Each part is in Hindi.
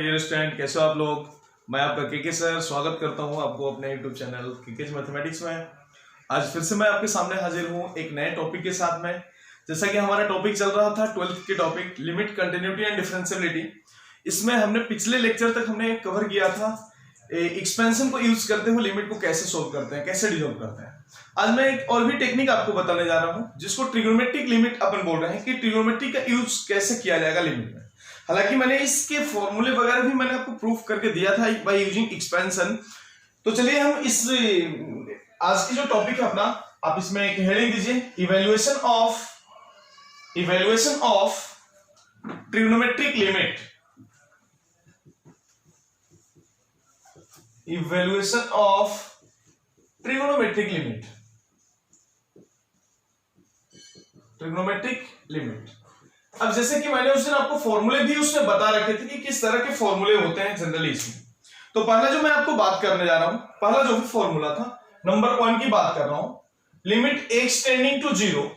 डियर स्टूडेंट, कैसे हो आप लोग। मैं आपका केके सर स्वागत करता हूं आपको अपने यूट्यूब चैनल केके मैथमेटिक्स में। आज फिर से मैं आपके सामने हाजिर हूं एक नए टॉपिक के साथ में। जैसा कि हमारा टॉपिक चल रहा था 12th के topic limit, continuity and differentiability. इसमें हमने पिछले लेक्चर तक हमने कवर किया था एक्सपेंशन को यूज करते हुए लिमिट को कैसे सोल्व करते हैं, कैसे डिसॉल्व करते हैं। आज मैं एक और भी टेक्निक आपको बताने जा रहा हूं जिसको ट्रिग्नोमेट्रिक लिमिट अपन बोल रहे हैं कि ट्रिग्नोमेट्री का यूज कैसे किया जाएगा लिमिट में। हालांकि मैंने इसके फॉर्मूले वगैरह भी मैंने आपको प्रूफ करके दिया था बाय यूजिंग एक्सपेंशन। तो चलिए हम इस आज की जो टॉपिक है अपना, आप इसमें एक हेडिंग दीजिए evaluation of trigonometric limit. Evaluation of trigonometric limit, trigonometric limit. अब जैसे कि मैंने उस दिन आपको फॉर्मूले भी उसमें बता रखे थे कि किस तरह के फॉर्मूले होते हैं जनरली इसमें। तो पहला जो मैं आपको बात करने जा रहा हूं, पहला जो भी फॉर्मूला था नंबर 1 की बात कर रहा हूं, limit x tending to 0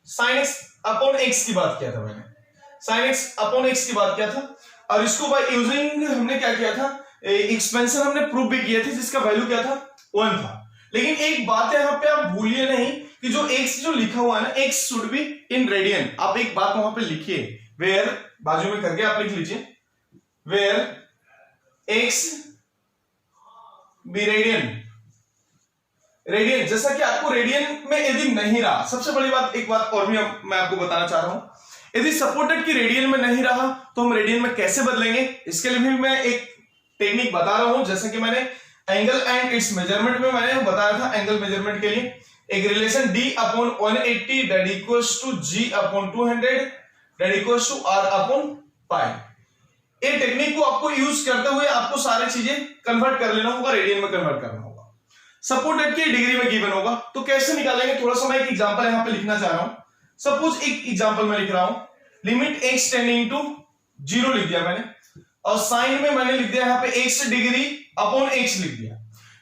sin x upon x की बात किया था मैंने, sin x अपॉन x की बात किया था। और इसको बाय यूजिंग हमने क्या किया था, एक्सपेंशन हमने प्रूव भी किया था जिसका वैल्यू क्या था 1 था। लेकिन एक बात है यहाँ पे आप भूलिए नहीं कि जो x जो लिखा हुआ है ना, x should be in radian. आप एक बात वहां पे लिखिए, वेयर बाजू में करके आप लिख लीजिए where x be radian. Radian जैसा कि आपको रेडियन में यदि नहीं रहा, सबसे बड़ी बात एक बात और भी मैं आपको बताना चाह रहा हूं, यदि सपोर्टेड की रेडियन में नहीं रहा तो हम रेडियन में कैसे बदलेंगे, इसके लिए भी मैं एक टेक्निक बता रहा हूं। जैसे कि मैंने एंगल एंड इट्स मेजरमेंट में मैंने बताया था, एंगल मेजरमेंट के लिए एक relation d upon 180 that equals to g upon 200 that equals to r upon pi. ये टेक्निक को आपको यूज करते हुए आपको सारी चीजें कन्वर्ट कर लेना होगा, रेडियन में कन्वर्ट करना होगा। सपोर्टेड की डिग्री में गिवन होगा, तो कैसे निकालेंगे, थोड़ा सा मैं एक एग्जांपल यहां पे लिखना चाह रहा हूं। सपोज एक एग्जांपल मैं लिख रहा हूं, लिमिट x टेंडिंग टू 0 लिख दिया मैंने, और साइन में मैंने लिख दिया यहां पे x डिग्री अपॉन x लिख दिया।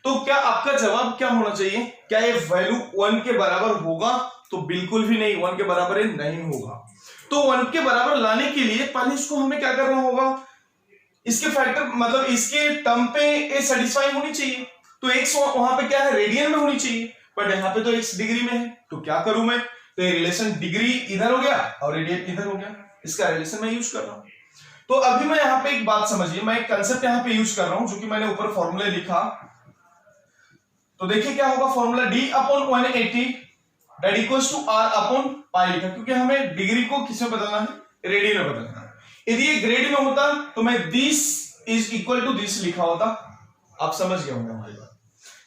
तो क्या आपका जवाब क्या होना चाहिए, क्या ये वैल्यू 1 के बराबर होगा? तो बिल्कुल भी नहीं, 1 के बराबर नहीं होगा। तो 1 के बराबर लाने के लिए पहले इसको हमें क्या करना होगा, इसके फैक्टर मतलब इसके टर्म पे ये सेटिस्फाई होनी चाहिए। तो x वहां पे क्या है, रेडियन में होनी चाहिए, बट यहाँ पे तो x डिग्री में है। तो क्या करूं मैं, तो ये रिलेशन डिग्री इधर हो गया और रेडियन इधर हो गया, इसका रिलेशन मैं यूज कर रहा हूं। तो अभी मैं यहाँ पे एक बात समझिए, मैं एक कंसेप्ट यहाँ पे यूज कर रहा हूं जो कि मैंने ऊपर फॉर्मूले लिखा। तो देखिए क्या होगा, formula d upon 180 that equals to r upon pi लिखा, क्योंकि हमें डिग्री को किस में बदलना है, रेडियन में बदलना है। यदि ये ग्रेड में होता तो मैं this is equal to this लिखा होता। आप समझ गए होंगे हमारी बात।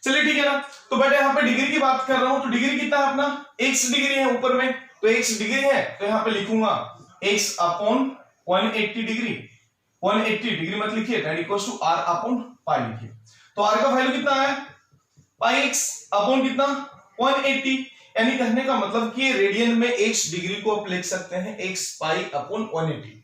चलिए ठीक है ना। तो बेटा यहाँ पे डिग्री की बात कर रहा हूं, तो डिग्री कितना है अपना, x डिग्री है ऊपर में, तो x डिग्री है तो यहाँ पे लिखूंगा x अपॉन 180 डिग्री, 180 डिग्री मत लिखिए, that equals to r upon pi लिखिए। तो r का वैल्यू कितना है, पाई x अपॉन कितना 180, यानी कहने का मतलब कि रेडियन में x डिग्री को आप लिख सकते हैं x पाई अपॉन 180।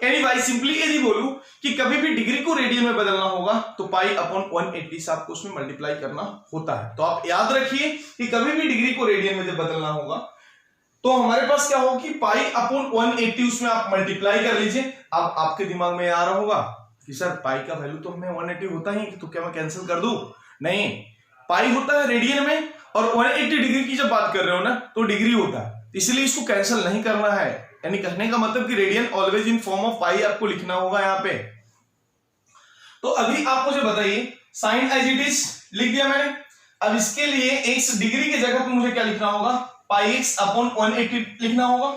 यानी भाई सिंपली यदि बोलूं कि कभी भी डिग्री को रेडियन में बदलना होगा तो पाई अपॉन 180 से आपको उसमें मल्टीप्लाई करना होता है। तो आप याद रखिए कि कभी भी डिग्री को रेडियन में जब बदलना होगा तो हमारे पास क्या होगा कि पाई अपॉन 180 उसमें आप मल्टीप्लाई कर लीजिए। अब आपके दिमाग में आ रहा होगा कि सर पाई का वैल्यू तो हमें 180 होता ही, तो क्या मैं कैंसिल कर दूं? नहीं, पाई होता है रेडियन में और 180 डिग्री की जब बात कर रहे हो ना तो डिग्री होता है, इसलिए इसको कैंसिल नहीं करना है। यानी कहने का मतलब कि radian always in form of pi आपको लिखना होगा यहाँ पे। तो अभी आप मुझे बताइए, साइन एज इट इज लिख दिया मैंने। अब इसके लिए x डिग्री की जगह पे मुझे क्या लिखना होगा, पाई x अपॉन 180 लिखना होगा।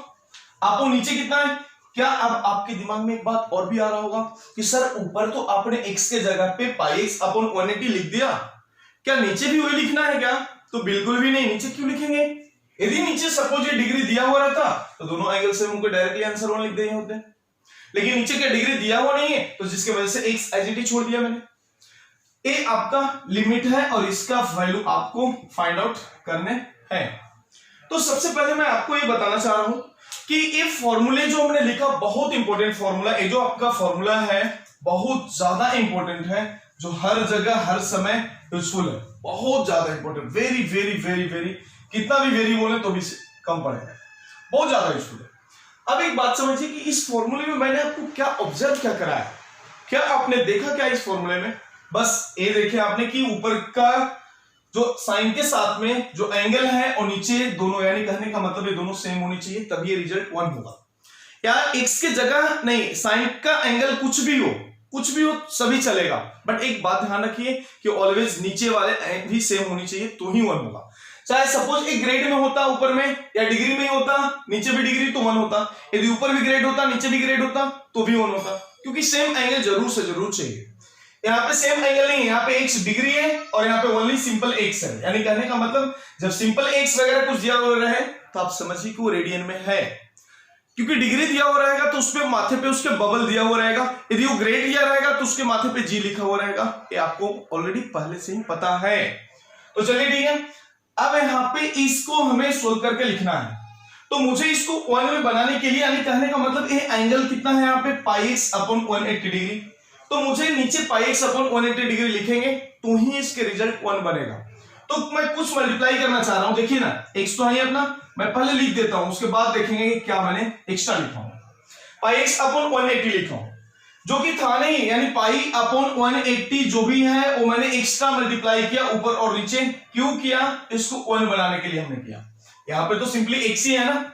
आपको नीचे कितना है, क्या अब आपके दिमाग में एक बात और भी आ रहा होगा कि सर ऊपर तो आपने x के जगह पे पाई x अपॉन 180 लिख दिया, क्या नीचे भी वही लिखना है क्या? तो बिल्कुल भी नहीं, नीचे क्यों लिखेंगे? यदि नीचे सपोज ये डिग्री दिया हुआ रहता तो दोनों एंगल से हमको डायरेक्टली आंसर 1 लिख देने होते, लेकिन नीचे क्या डिग्री दिया हुआ नहीं है, तो जिसकी वजह से x एज इट इज छोड़ दिया मैंने। ये आपका लिमिट है और इसका वैल्यू आपको फाइंड आउट करने हैं। तो सबसे पहले मैं आपको ये बताना चाह रहा हूं कि ये फॉर्मूले जो हमने लिखा बहुत इंपॉर्टेंट फॉर्मूला, ये जो आपका फॉर्मूला है बहुत ज्यादा इंपॉर्टेंट है, जो हर जगह हर समय यूजफुल है, बहुत ज्यादा important, very very very very, कितना भी वेरी बोले तो भी कम पड़ेगा, बहुत ज्यादा यूजफुल है। अब एक बात समझिए कि इस फॉर्मूले में मैंने आपको क्या ऑब्जर्व क्या कराया क्या आपने देखा क्या इस फॉर्मूले में? बस ये देखे आपने कि ऊपर का जो साइन के साथ में जो एंगल है और नीचे दोनों, यानी कहने का मतलब ये दोनों सेम होनी चाहिए, तब ये रिजल्ट 1 होगा। या x के जगह नहीं, साइन का एंगल कुछ भी हो सभी चलेगा, बट एक बात ध्यान रखिए कि ऑलवेज नीचे वाले भी सेम होनी चाहिए तो ही 1 होगा। चाहे सपोज एक ग्रेड में होता ऊपर में, या डिग्री में ही होता, नीचे भी डिग्री, तो 1 होता। यदि ऊपर भी ग्रेड होता, नीचे भी ग्रेड होता, तो भी 1 होता, क्योंकि सेम एंगल जरूर से जरूर चाहिए। यहाँ पे सेम एंगल नहीं है, यहाँ पे x डिग्री है और यहाँ पे ओनली सिंपल x है, यानी कहने का मतलब जब सिंपल x वगैरह कुछ दिया हुआ रहे तो आप समझिए कि वो रेडियन में है, क्योंकि डिग्री दिया हुआ रहेगा तो उसपे माथे पे उसके बबल दिया हुआ रहेगा, यदि वो ग्रेड दिया रहेगा तो उसके माथे पे g लिखा हुआ रहेगा। ये आपको ऑलरेडी पहले से ही पता है। तो चलिए ठीक है, अब यहाँ पे इसको हमें सोल्व करके लिखना है। तो मुझे इसको 1 में बनाने के लिए, यानी कहने का मतलब ये एंगल कितना है यहाँ पे πx अपॉन 180 डिग्री, तो मुझे नीचे πx अपॉन 180 डिग्री लिखेंगे तो ही इसके रिजल्ट 1 बनेगा। तो मैं कुछ मल्टीप्लाई करना चाह रहा हूं, देखिए ना x तो है अपना, मैं पहले लिख देता हूं, उसके बाद देखेंगे कि क्या मैंने एक्स्ट्रा लिखा हूं। πx अपॉन 180 लिखा हूं, जो कि था नहीं, यानी पाई अपॉन 180 जो भी है वो मैंने एक्स्ट्रा मल्टीप्लाई किया ऊपर और नीचे। क्यों किया? इसको 1 बनाने के लिए हमने किया। यहाँ पे तो सिंपली x ही है ना,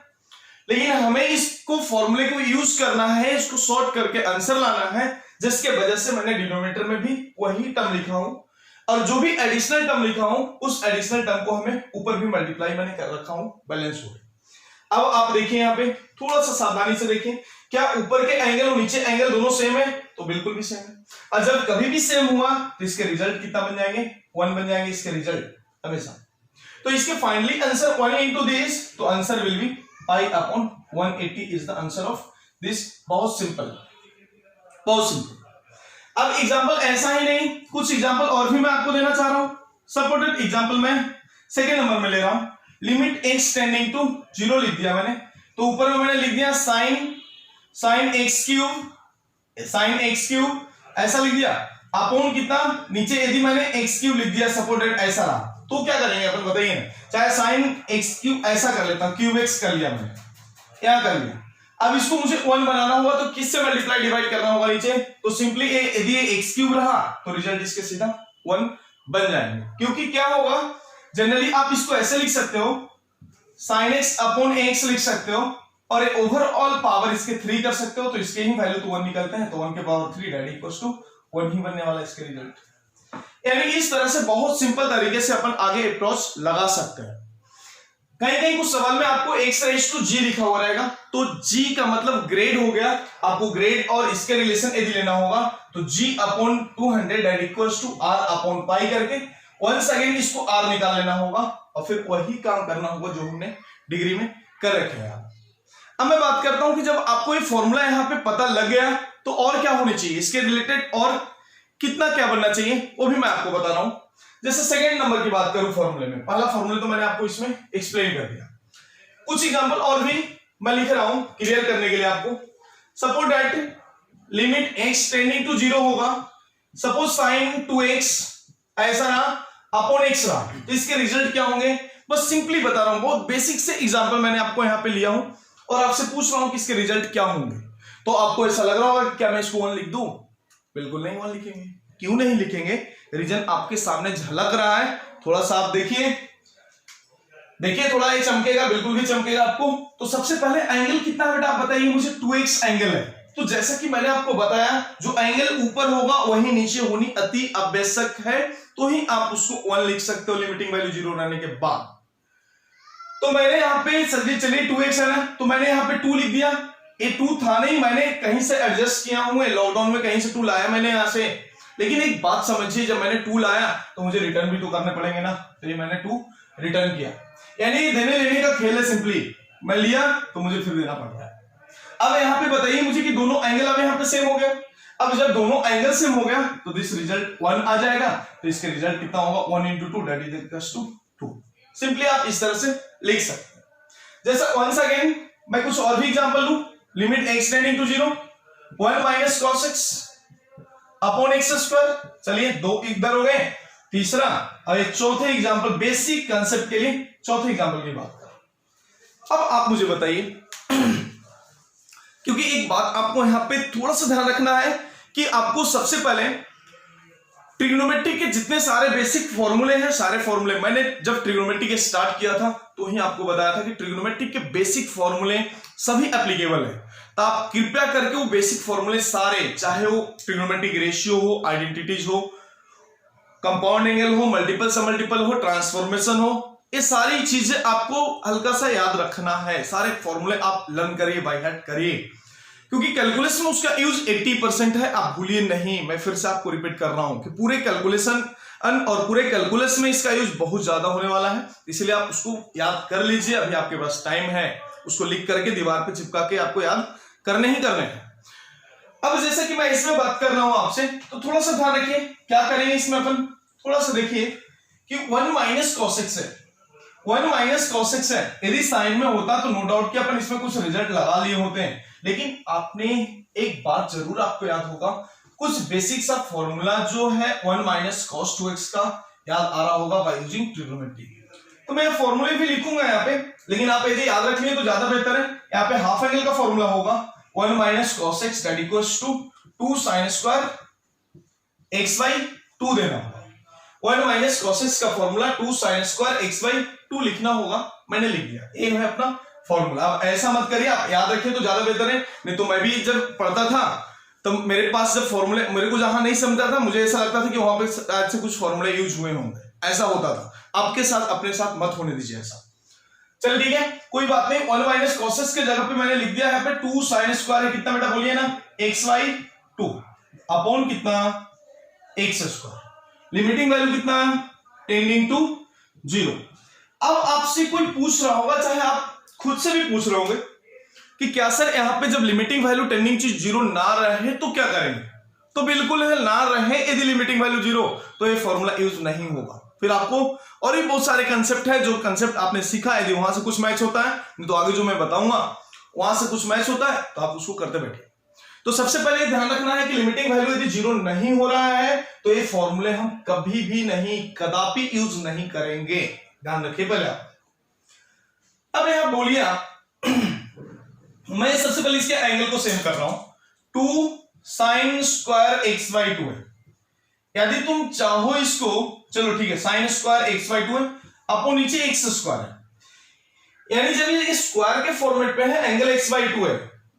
लेकिन हमें इसको फॉर्मूले को यूज करना है, इसको सॉर्ट करके आंसर लाना है, जिसके वजह से मैंने डिनोमिनेटर में भी वही टर्म लिखा हूं और जो भी एडिशनल टर्म लिखा हूं उस एडिशनल टर्म को हमें ऊपर भी मल्टीप्लाई मैंने कर रखा हूं, बैलेंस हो गया। अब आप देखिए यहाँ पे थोड़ा सा सावधानी से देखिए, क्या ऊपर के एंगल और नीचे एंगल दोनों सेम है? तो बिल्कुल भी सेम है। और जब कभी भी सेम हुआ तो इसके रिजल्ट कितना बन जाएंगे? 1 बन जाएंगे इसके रिजल्ट हमेशा। तो इसके फाइनली आंसर 1 into दिस, तो answer will be pi upon 180 is the answer of this. बहुत सिंपल, बहुत सिंपल। अब एग्जांपल ऐसा ही नहीं, कुछ एग्जांपल और भी मैं आपको देना चाह रहा हूं। सपोर्टेड एग्जांपल मैं सेकंड नंबर में ले रहा हूं। लिमिट x टेंडिंग टू 0 लिख दिया मैंने, तो ऊपर में मैंने लिख दिया sin x क्यूब ऐसा लिख दिया, अपॉन कितना, नीचे यदि मैंने x क्यूब लिख दिया सपोर्टेड ऐसा रहा, तो क्या करेंगे अपन बताइए ना। चाहे sin x क्यूब ऐसा कर लेता हूं, क्यूब x कर लिया मैंने, क्या कर लिया। अब इसको मुझे 1 बनाना होगा तो किससे मल्टीप्लाई डिवाइड करना होगा नीचे, तो सिंपली यदि ये x क्यूब रहा तो रिजल्ट इसके सीधा 1 बन जाएंगे। क्योंकि क्या होगा, जनरली आप इसको ऐसे लिख सकते हो, sin x अपॉन x लिख सकते हो और ओवरऑल पावर इसके 3 कर सकते हो, तो इसके ही वैल्यू तो 1 निकलते हैं, तो 1 के पावर 3 दैट इक्वल्स टू 1 ही बनने वाला इसके रिजल्ट। यानी इस तरह से बहुत सिंपल तरीके से अपन आगे अप्रोच लगा सकते हैं। कहीं कहीं कुछ सवाल में आपको x रेज़ टू g लिखा हुआ रहेगा, तो g का मतलब ग्रेड हो गया। आपको ग्रेड और इसके रिलेशन यदि लेना होगा तो g upon 200 that equals to r upon pi करके वंस अगेन इसको r निकाल लेना होगा और फिर वही काम करना होगा जो हमने डिग्री में कर रखे हैं। अब मैं बात करता हूं कि जब आपको ये फॉर्मूला यहां पे पता लग गया तो और क्या होनी चाहिए, इसके रिलेटेड और कितना क्या बनना चाहिए वो भी मैं आपको बता रहा हूं। जैसे सेकंड नंबर की बात करूं फॉर्मूले में, पहला फॉर्मूला तो मैंने आपको इसमें एक्सप्लेन कर दिया, कुछ एग्जांपल और भी मैं लिख रहा हूं क्लियर करने के लिए आपको। Suppose that limit x tending to 0 होगा, सपोज sin 2x ऐसा रहा अपॉन x रहा, तो इसके रिजल्ट क्या होंगे बस सिंपली बता रहा हूं, बहुत बेसिक से एग्जांपल मैंने आपको यहां पे लिया हूं और आपसे पूछ रहा हूं कि इसके रिजल्ट क्या होंगे। तो आपको ऐसा लग रहा होगा कि क्या मैं इसको 1 लिख दूं? बिल्कुल नहीं 1 लिखेंगे। क्यों नहीं लिखेंगे? रीजन आपके सामने झलक रहा है, थोड़ा सा आप देखिए, देखिए थोड़ा ये चमकेगा, बिल्कुल भी चमकेगा आपको। तो सबसे पहले एंगल कितना है बेटा आप बताइए मुझे, 2x एंगल है। तो जैसा कि मैंने आपको बताया जो एंगल ऊपर होगा वही नीचे होनी अति आवश्यक है, तो ही आप उसको 1 लिख सकते हो लिमिटिंग वैल्यू 0 रहने के बाद। तो मैंने यहाँ पे चलिए 2x है ना, तो मैंने यहाँ पे 2 लिख दिया। ये 2 था नहीं, मैंने कहीं से एडजस्ट किया हूं, लॉकडाउन में कहीं से 2 लाया मैंने यहाँ से। लेकिन एक बात समझिए, जब मैंने 2 लाया तो मुझे रिटर्न भी तो करने पड़ेंगे ना, तो ये मैंने 2 रिटर्न किया, यानी देने लेने का खेल है। सिंपली मैं लिया तो मुझे फिर देना पड़ रहा है। अब यहाँ पे बताइए मुझे कि दोनों एंगल अब यहाँ पे सेम हो गया। अब जब दोनों एंगल सेम हो गया तो दिस रिजल्ट 1 आ जाएगा, तो इसके रिजल्ट कितना होगा 1 into 2 that is equals to 2। Simply आप इस तरह से लिख सकते हैं। जैसा वंस अगेन मैं कुछ और भी एग्जांपल लूं, limit x tending to 0 1 minus cos x upon x square. चलिए 2 इधर हो गए, तीसरा अब एक चौथे एग्जांपल बेसिक कांसेप्ट के लिए चौथे एग्जांपल की बात करें। अब आप मुझे बताइए, क्योंकि एक बात आपको यहां पे थोड़ा सा ध्यान रखना है कि आपको सबसे पहले ट्रिग्नोमेट्री के जितने सारे बेसिक फॉर्मूले हैं, सारे फॉर्मूले मैंने जब ट्रिग्नोमेट्री के स्टार्ट किया था तो ही आपको बताया था कि ट्रिग्नोमेट्री के बेसिक फॉर्मूले सभी एप्लीकेबल है। तो आप कृपया करके वो बेसिक फॉर्मूले सारे, चाहे वो ट्रिग्नोमेट्रिक रेशियो हो, आइडेंटिटीज हो, कंपाउंड एंगल हो, मल्टीपल से मल्टीपल हो, ट्रांसफॉर्मेशन हो, ये सारी चीजें आपको हल्का सा याद रखना है। सारे फॉर्मूले आप लर्न करिए, बाय हार्ट करिए, क्योंकि कैलकुलेशन में उसका यूज 80% है, आप भूलिए नहीं। मैं फिर से आपको रिपीट कर रहा हूं कि पूरे कैलकुलेशन और पूरे कैलकुलस में इसका यूज बहुत ज्यादा होने वाला है, इसलिए आप उसको याद कर लीजिए। अभी आपके पास टाइम है, उसको लिख करके दीवार पे चिपका के आपको याद करने ही करने हैं। अब जैसे कि मैं इसमें बात कर रहा हूं आपसे, तो थोड़ा सा ध्यान रखिए क्या करेंगे इसमें अपन। थोड़ा सा देखिए कि 1 माइनस कॉसेक्स है, 1 माइनस कॉसेक्स है। यदि साइन में होता तो नो डाउट कि अपन इसमें कुछ रिजल्ट लगा लिए होते हैं, लेकिन आपने एक बात जरूर आपको याद होगा, कुछ बेसिक सा फॉर्मूला जो है 1 माइनस cos 2x का याद आ रहा होगा बाय यूजिंग ट्रिग्नोमेट्री। तो मैं फॉर्मूले भी लिखूंगा यहाँ पे, लेकिन आप यदि याद रखेंगे तो ज्यादा बेहतर है। यहाँ पे हाफ एंगल का फॉर्मूला होगा 1 minus cos x that equals to 2 sin square x/2 देना होगा। 1 माइनस cos x का फॉर्मूला 2 sin स्क्वायर x/2 लिखना होगा, मैंने लिख दिया। ये है अपना फॉर्मूला। अब ऐसा मत करिए, आप याद रखिए तो ज्यादा बेहतर है। नहीं तो मैं भी जब पढ़ता था तो मेरे पास जब फॉर्मूले, मेरे को जहां नहीं समझता था, मुझे ऐसा लगता था कि वहां पे शायद से कुछ फॉर्मूले यूज हुए होंगे, ऐसा होता था। आपके साथ, अपने साथ मत होने दीजिए ऐसा। चल ठीक है, कोई बात नहीं। 1 माइनस cos x के जगह पे मैंने लिख दिया यहाँ पे 2 sin स्क्वायर है, कितना बेटा बोलिए ना, x/2 अपॉन कितना, x स्क्वायर। लिमिटिंग वैल्यू कितना, टेंडिंग टू 0। अब आपसे कोई पूछ रहा होगा, चाहे आप खुद से भी पूछ रहे होंगे कि क्या सर यहाँ पे जब लिमिटिंग वैल्यू टेंडिंग टू 0 ना रहे तो क्या करेंगे। तो बिल्कुल है, ना रहे यदि लिमिटिंग वैल्यू 0 तो ये फॉर्मूला यूज नहीं होगा। फिर आपको और भी बहुत सारे कंसेप्ट है, जो कंसेप्ट आपने सीखा है, यदि वहां से कुछ मैच होता है, नहीं तो आगे जो मैं बताऊंगा वहां से कुछ मैच होता है तो आप उसको करते बैठिए। तो सबसे पहले ध्यान रखना है कि लिमिटिंग वैल्यू यदि 0 नहीं हो रहा है तो ये फॉर्मूले हम कभी भी नहीं, कदापि यूज नहीं करेंगे। ध्यान रखिए पहले आप। अब यहां बोलिए मैं सबसे पहले इसके एंगल को सेम कर रहा हूं। 2 sin स्क्वायर x/2 है। यदि तुम चाहो इसको, चलो ठीक है, sin स्क्वायर x/2 है, अपो नीचे x स्क्वायर है, यानी जब ये स्क्वायर के फॉर्मेट पे है, एंगल x/2 है,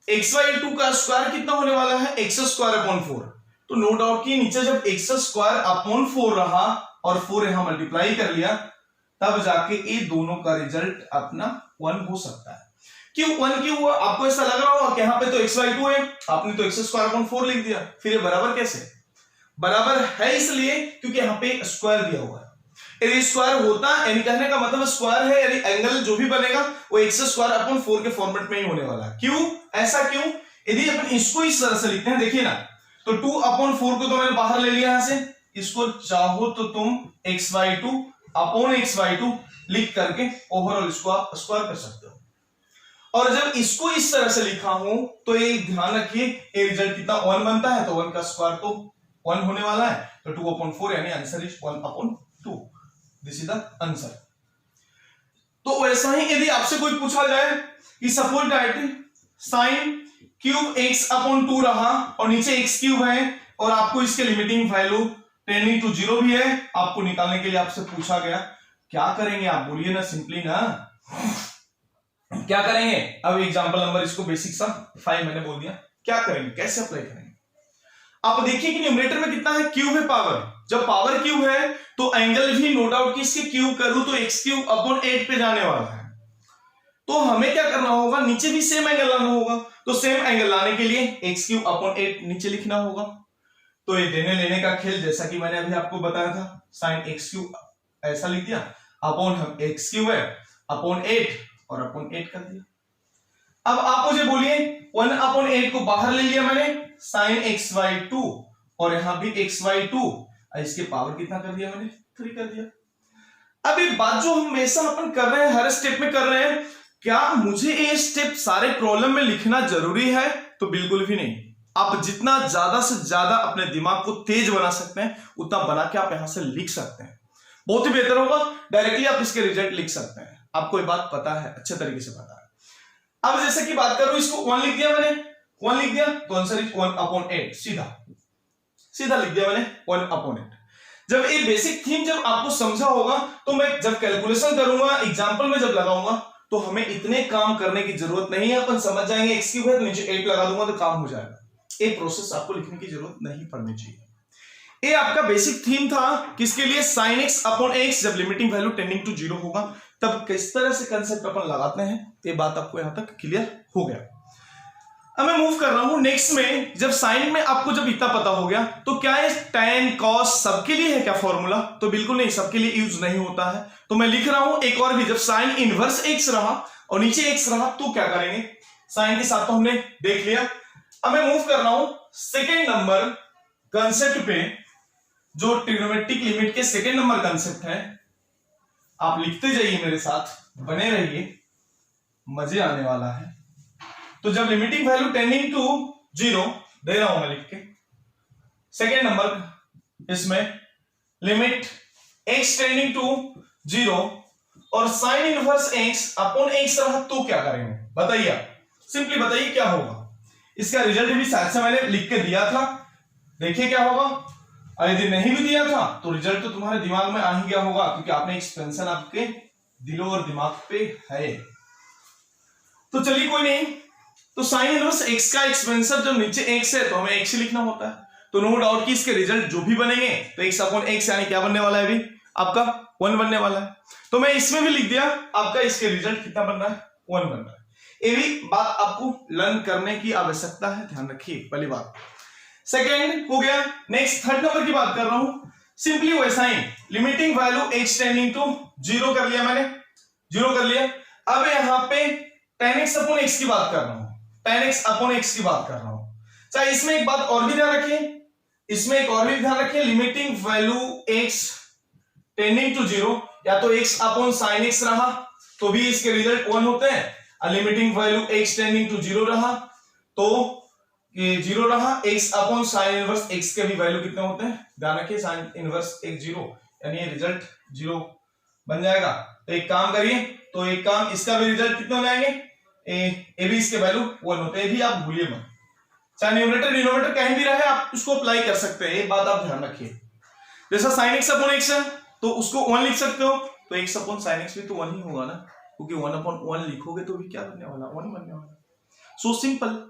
x/2 का स्क्वायर कितना होने वाला है, x स्क्वायर अपॉन 4। तो नो डाउट कि नीचे जब x स्क्वायर अपॉन 4 रहा और 4 यहां मल्टीप्लाई कर लिया, तब जाके ये दोनों का रिजल्ट अपना 1 हो सकता है। क्यों 1 क्यों हुआ, आपको ऐसा लग रहा होगा कि यहाँ पे तो x/2 है, आपने तो x स्क्वायर अपॉन 4 लिख दिया, फिर ये बराबर कैसे, बराबर है इसलिए क्योंकि यहाँ पे स्क्वायर दिया हुआ है। यदि स्क्वायर होता, यानी कहने का मतलब स्क्वायर है, यानी एंगल जो भी बनेगा वो x स्क्वायर अपॉन 4 के फॉर्मेट में ही होने वाला है। क्यों, ऐसा क्यों, यदि अपन इसको इस तरह से लिखते हैं, देखिए ना, तो 2 अपॉन 4 को तो मैंने बाहर ले लिया यहां से, इसको चाहो तो तुम x/2 अपॉन x/2 लिख करके ओवरऑल इसको आप स्क्वायर कर सकते हो। और जब इसको इस तरह से लिखा हूं तो ये ध्यान रखिए, ये रिजल्ट कितना 1 बनता है, तो 1 का स्क्वायर तो 1 होने वाला है, तो 2 अपॉन 4 यानी answer is 1 upon 2। This is the answer. तो वैसा ही यदि आपसे कोई पूछा जाए कि suppose that sin cube x upon 2 रहा और नीचे x क्यूब है और आपको इसके लिमिटिंग वैल्यू टेंडिंग टू 0 भी है, आपको निकालने के लिए आपसे पूछा गया, क्या करेंगे आप बोलिए ना, सिंपली ना क्या करेंगे। अब एग्जांपल नंबर इसको बेसिक सा 5 मैंने बोल दिया, क्या करेंगे, कैसे अप्लाई करेंगे। आप देखिए कि न्यूमरेटर में कितना है, क्यूब है, पावर। जब पावर क्यूब है तो एंगल भी नो डाउट कि इसके क्यूब करूं तो x क्यूब अपॉन 8 पे जाने वाला है। तो हमें क्या करना होगा, नीचे भी सेम एंगल लाना होगा। तो सेम एंगल लाने के लिए x क्यूब अपॉन 8 नीचे लिखना होगा। तो ये देने लेने का खेल, जैसा कि मैंने अभी आपको बताया था, sin x क्यूब ऐसा लिख दिया, अपॉन हम x क्यूब है अपॉन 8 और अपॉन 8 कर दिया। अब आप मुझे बोलिए 1 अपॉन 8 को बाहर ले लिया मैंने, sin x/2 और यहां भी x/2, इसके पावर कितना कर दिया मैंने, 3 कर दिया। अब ये बात जो हम हमेशा अपन कर रहे हैं, हर स्टेप में कर रहे हैं, क्या मुझे ये स्टेप सारे प्रॉब्लम में लिखना जरूरी है, तो बिल्कुल भी नहीं। आप जितना ज्यादा से ज्यादा अपने दिमाग को तेज बना सकते हैं उतना बना के आप यहां से लिख सकते हैं, बहुत ही बेहतर होगा। डायरेक्टली आप इसके रिजल्ट लिख सकते हैं, आपको ये बात पता है, अच्छे तरीके से पता है। अब जैसे कि बात करूं, इसको 1 लिख दिया मैंने, 1 लिख दिया तो आंसर इज 1 अपॉन 8 सीधा। सीधा लिख दिया मैंने 1/8। जब ये बेसिक थीम जब आपको समझा होगा तो मैं जब कैलकुलेशन करूंगा, एग्जांपल में जब लगाऊंगा तो हमें इतने काम करने की जरूरत नहीं है, अपन समझ जाएंगे। x क्यूब है तो नीचे 8 लगा दूंगा तो काम हो जाएगा। ये प्रोसेस आपको लिखने की जरूरत नहीं पड़नी चाहिए। ये आपका बेसिक थीम था किसके लिए, sin x अपॉन x जब लिमिटिंग वैल्यू टेंडिंग टू 0 होगा तब किस तरह से कंसेप्ट अपन लगाते हैं, ये बात आपको यहां तक क्लियर हो गया। अब मैं मूव कर रहा हूं नेक्स्ट में। जब साइन में आपको जब इतना पता हो गया तो क्या है tan cos सबके लिए है क्या फॉर्मूला, तो बिल्कुल नहीं, सबके लिए यूज नहीं होता है। तो मैं लिख रहा हूं एक और भी, जब साइन इनवर्स x रहा और नीचे x रहा तो क्या करेंगे, साइन के साथ तो हमने देख लिया। अब मैं मूव कर रहा हूं सेकेंड नंबर कंसेप्ट पे, जो ट्रिग्नोमेट्रिक लिमिट के सेकेंड नंबर कंसेप्ट है। आप लिखते जाइए मेरे साथ, बने रहिए, मजे आने वाला है। तो जब लिमिटिंग वैल्यू टेंडिंग टू 0 दे रहा हूं मैं लिख के, सेकेंड नंबर इसमें लिमिट x टेंडिंग टू 0 और sign inverse x upon x रहा तो क्या करेंगे बताइए, सिंपली बताइए क्या होगा। इसका रिजल्ट भी शायद से मैंने लिख के दिया था, देखिए क्या होगा। और यदि नहीं भी दिया था तो रिजल्ट तो तुम्हारे दिमाग में आ ही गया होगा, क्योंकि आपने एक्सपेंशन आपके दिलों और दिमाग पे है। तो चलिए कोई नहीं, तो साइन इनवर्स x का एक्सपेंशन जब नीचे x है तो हमें x ही लिखना होता है। तो नो डाउट कि इसके रिजल्ट जो भी बनेंगे तो x अपॉन x यानी क्या बनने वाला है, अभी आपका 1 बनने वाला है। तो मैं इसमें भी लिख दिया आपका इसके रिजल्ट कितना बन रहा है, 1 बन रहा है। ये भी बात आपको लर्न करने की आवश्यकता है, ध्यान रखिए पहली बात। सेकेंड हो गया, नेक्स्ट थर्ड नंबर की बात कर रहा हूं। सिंपली वैसा ही limiting value x tending to 0 कर लिया मैंने, 0 कर लिया। अब यहां पे tan x अपॉन x की बात कर रहा हूं, tan x अपॉन x की बात कर रहा हूं। चाहे इसमें एक बात और भी ध्यान रखिए, इसमें एक और भी ध्यान रखिए, limiting value x tending to 0 या तो x अपॉन sin x रहा तो भी इसके रिजल्ट 1 होते हैं, और limiting value x tending to 0 रहा तो ये 0 रहा। x upon sine inverse x के भी वैल्यू कितने होते हैं, ध्यान रखिए, साइन इनवर्स x 0 यानी ये रिजल्ट 0 बन जाएगा। तो एक काम करिए, तो एक काम इसका भी रिजल्ट कितने हो जाएंगे, ए भी इसके वैल्यू 1 होते हैं, भी आप भूलिए मत। चाहे न्यूमरेटर डिनोमिनेटर कहीं भी रहे आप उसको अप्लाई कर सकते हैं, एक बात आप ध्यान रखिए। जैसा sin x अपॉन x है तो उसको 1 लिख सकते हो, तो x अपॉन sin x भी तो 1 ही होगा ना, क्योंकि 1 अपॉन 1 लिखोगे तो भी क्या बनने वाला, 1 बनने वाला। So simple.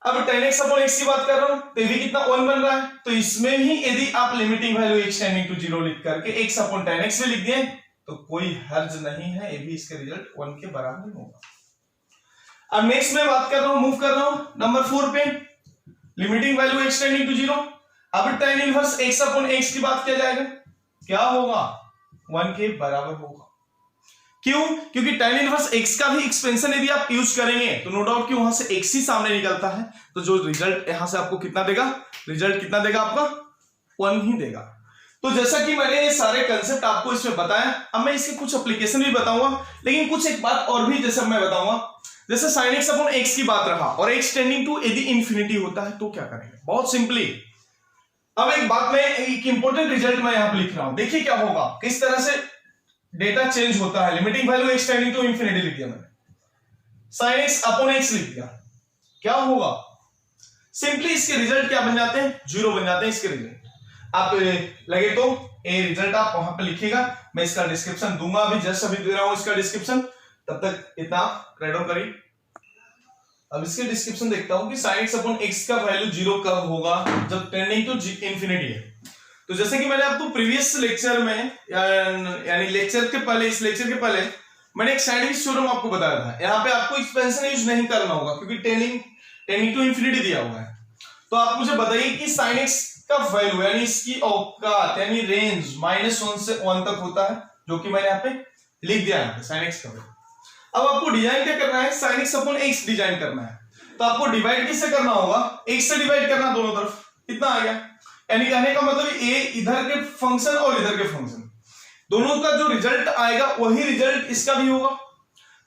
अब tan x अपॉन x की बात कर रहा हूं तो भी कितना 1 बन रहा है, तो इसमें भी यदि आप limiting value x tending to 0 लिख करके x अपॉन tan x में लिख दिए तो कोई हर्ज नहीं है, ये भी इसके रिजल्ट 1 के बराबर होगा। अब नेक्स्ट में बात कर रहा हूं, मूव कर रहा हूं नंबर 4 पे, limiting value x tending to 0। अब tan inverse x upon x की बात किया जाएगा, क्या होगा, 1 के बराबर होगा। क्यों, क्योंकि tan इनवर्स x का भी एक्सपेंशन यदि आप यूज करेंगे तो नो डाउट कि वहां से x ही सामने निकलता है, तो जो रिजल्ट यहां से आपको कितना देगा, रिजल्ट कितना देगा आपका 1 ही देगा। तो जैसा कि मैंने ये सारे कंसेप्ट आपको इसमें बताया, अब मैं इसके कुछ एप्लीकेशन भी बताऊंगा, लेकिन कुछ एक बात और भी जैसे मैं बताऊंगा। जैसे sin x अपॉन x की बात रहा और x टेंडिंग टू यदि इंफिनिटी होता है तो क्या करेंगे, बहुत सिंपली। अब एक बात में एक इंपॉर्टेंट रिजल्ट मैं यहां पर लिख रहा हूं, देखिए क्या होगा, किस तरह से डेटा चेंज होता है। Limiting value x tending to infinity लिख दिया मैंने, sin x अपॉन x लिख दिया, क्या होगा, सिंपली इसके रिजल्ट क्या बन जाते हैं, 0 बन जाते हैं इसके रिजल्ट। आप लगे तो ये रिजल्ट आप वहां पे लिखिएगा, मैं इसका डिस्क्रिप्शन दूंगा, अभी जस्ट अभी दे रहा हूं इसका डिस्क्रिप्शन, तब तक इतना रेड ऑन करिए। अब इसके डिस्क्रिप्शन देखता हूं कि sin x अपॉन x का वैल्यू 0 कब होगा, जब टेंडिंग टू इंफिनिटी है। तो जैसे कि मैंने आपको प्रीवियस लेक्चर में यानी लेक्चर के पहले, इस लेक्चर के पहले मैंने एक सैंडविच थ्योरम आपको बताया था। यहाँ पे आपको एक्सपेंशन यूज नहीं करना होगा क्योंकि टेंडिंग टू इंफिनिटी दिया हुआ है। तो आप मुझे बताइए कि sin x का वैल्यू यानी इसकी औकात यानी रेंज -1 से 1 तक होता है, जो कि मैंने यहाँ पे लिख दिया है sin x का वैल्यू। अब आपको डिजाइन क्या करना है, sin x upon x design करना है, तो आपको डिवाइड किससे करना होगा, x से डिवाइड करना दोनों तरफ, कितना आ गया, यानी कहने का मतलब a इधर के फंक्शन और इधर के फंक्शन दोनों का जो रिजल्ट आएगा वही रिजल्ट इसका भी होगा।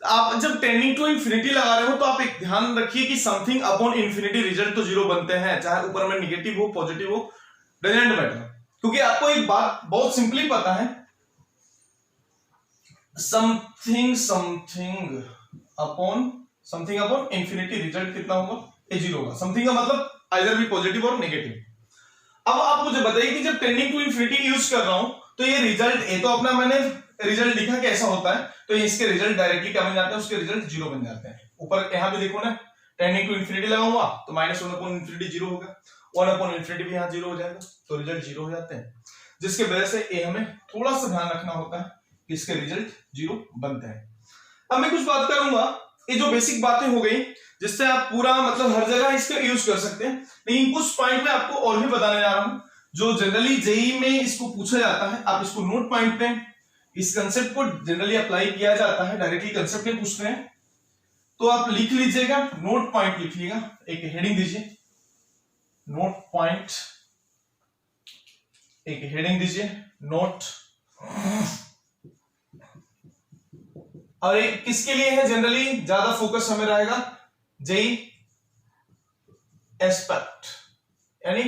आप जब टेंडिंग टू इंफिनिटी लगा रहे हो तो आप एक ध्यान रखिए कि समथिंग अपॉन इंफिनिटी रिजल्ट तो 0 बनते हैं, चाहे ऊपर में निगेटिव हो पॉजिटिव हो, डजंट मैटर। क्योंकि आपको एक बात बहुत सिंपली पता है, समथिंग अपॉन इंफिनिटी रिजल्ट कितना होगा, 0 होगा। समथिंग का मतलब आइदर भी पॉजिटिव और नेगेटिव। अब आप मुझे बताइए कि जब टेंडिंग टू इंफिनिटी यूज कर रहा हूं तो ये रिजल्ट, ये तो अपना मैंने रिजल्ट लिखा कैसा होता है, तो इसके रिजल्ट डायरेक्टली क्या बन जाते हैं, उसके रिजल्ट जीरो बन जाते हैं। ऊपर यहां भी देखो ना, टेंडिंग टू इंफिनिटी लगाऊंगा तो माइनस 1 अपॉन इंफिनिटी जीरो होगा, 1 अपॉन इंफिनिटी भी यहां जीरो हो जाएगा, तो रिजल्ट जीरो हो जाते हैं, जिसके वजह से ये हमें थोड़ा सा ध्यान रखना होता है कि इसके रिजल्ट जीरो बनते हैं। अब मैं कुछ बात करूंगा, ये जो बेसिक बातें हो गई जिससे आप पूरा मतलब हर जगह इसका यूज कर सकते हैं, लेकिन कुछ पॉइंट में आपको और भी बताने जा रहा हूं जो जनरली जेईई में इसको पूछा जाता है। आप इसको नोट पॉइंट पे इस कंसेप्ट को जनरली अप्लाई किया जाता है, डायरेक्टली कंसेप्ट में पूछते हैं, तो आप लिख लीजिएगा, नोट पॉइंट लिखिएगा, एक हेडिंग दीजिए, नोट पॉइंट, एक हेडिंग दीजिए नोट, और एक किसके लिए है, जनरली ज्यादा फोकस हमें रहेगा जेईई एस्पेक्ट, यानी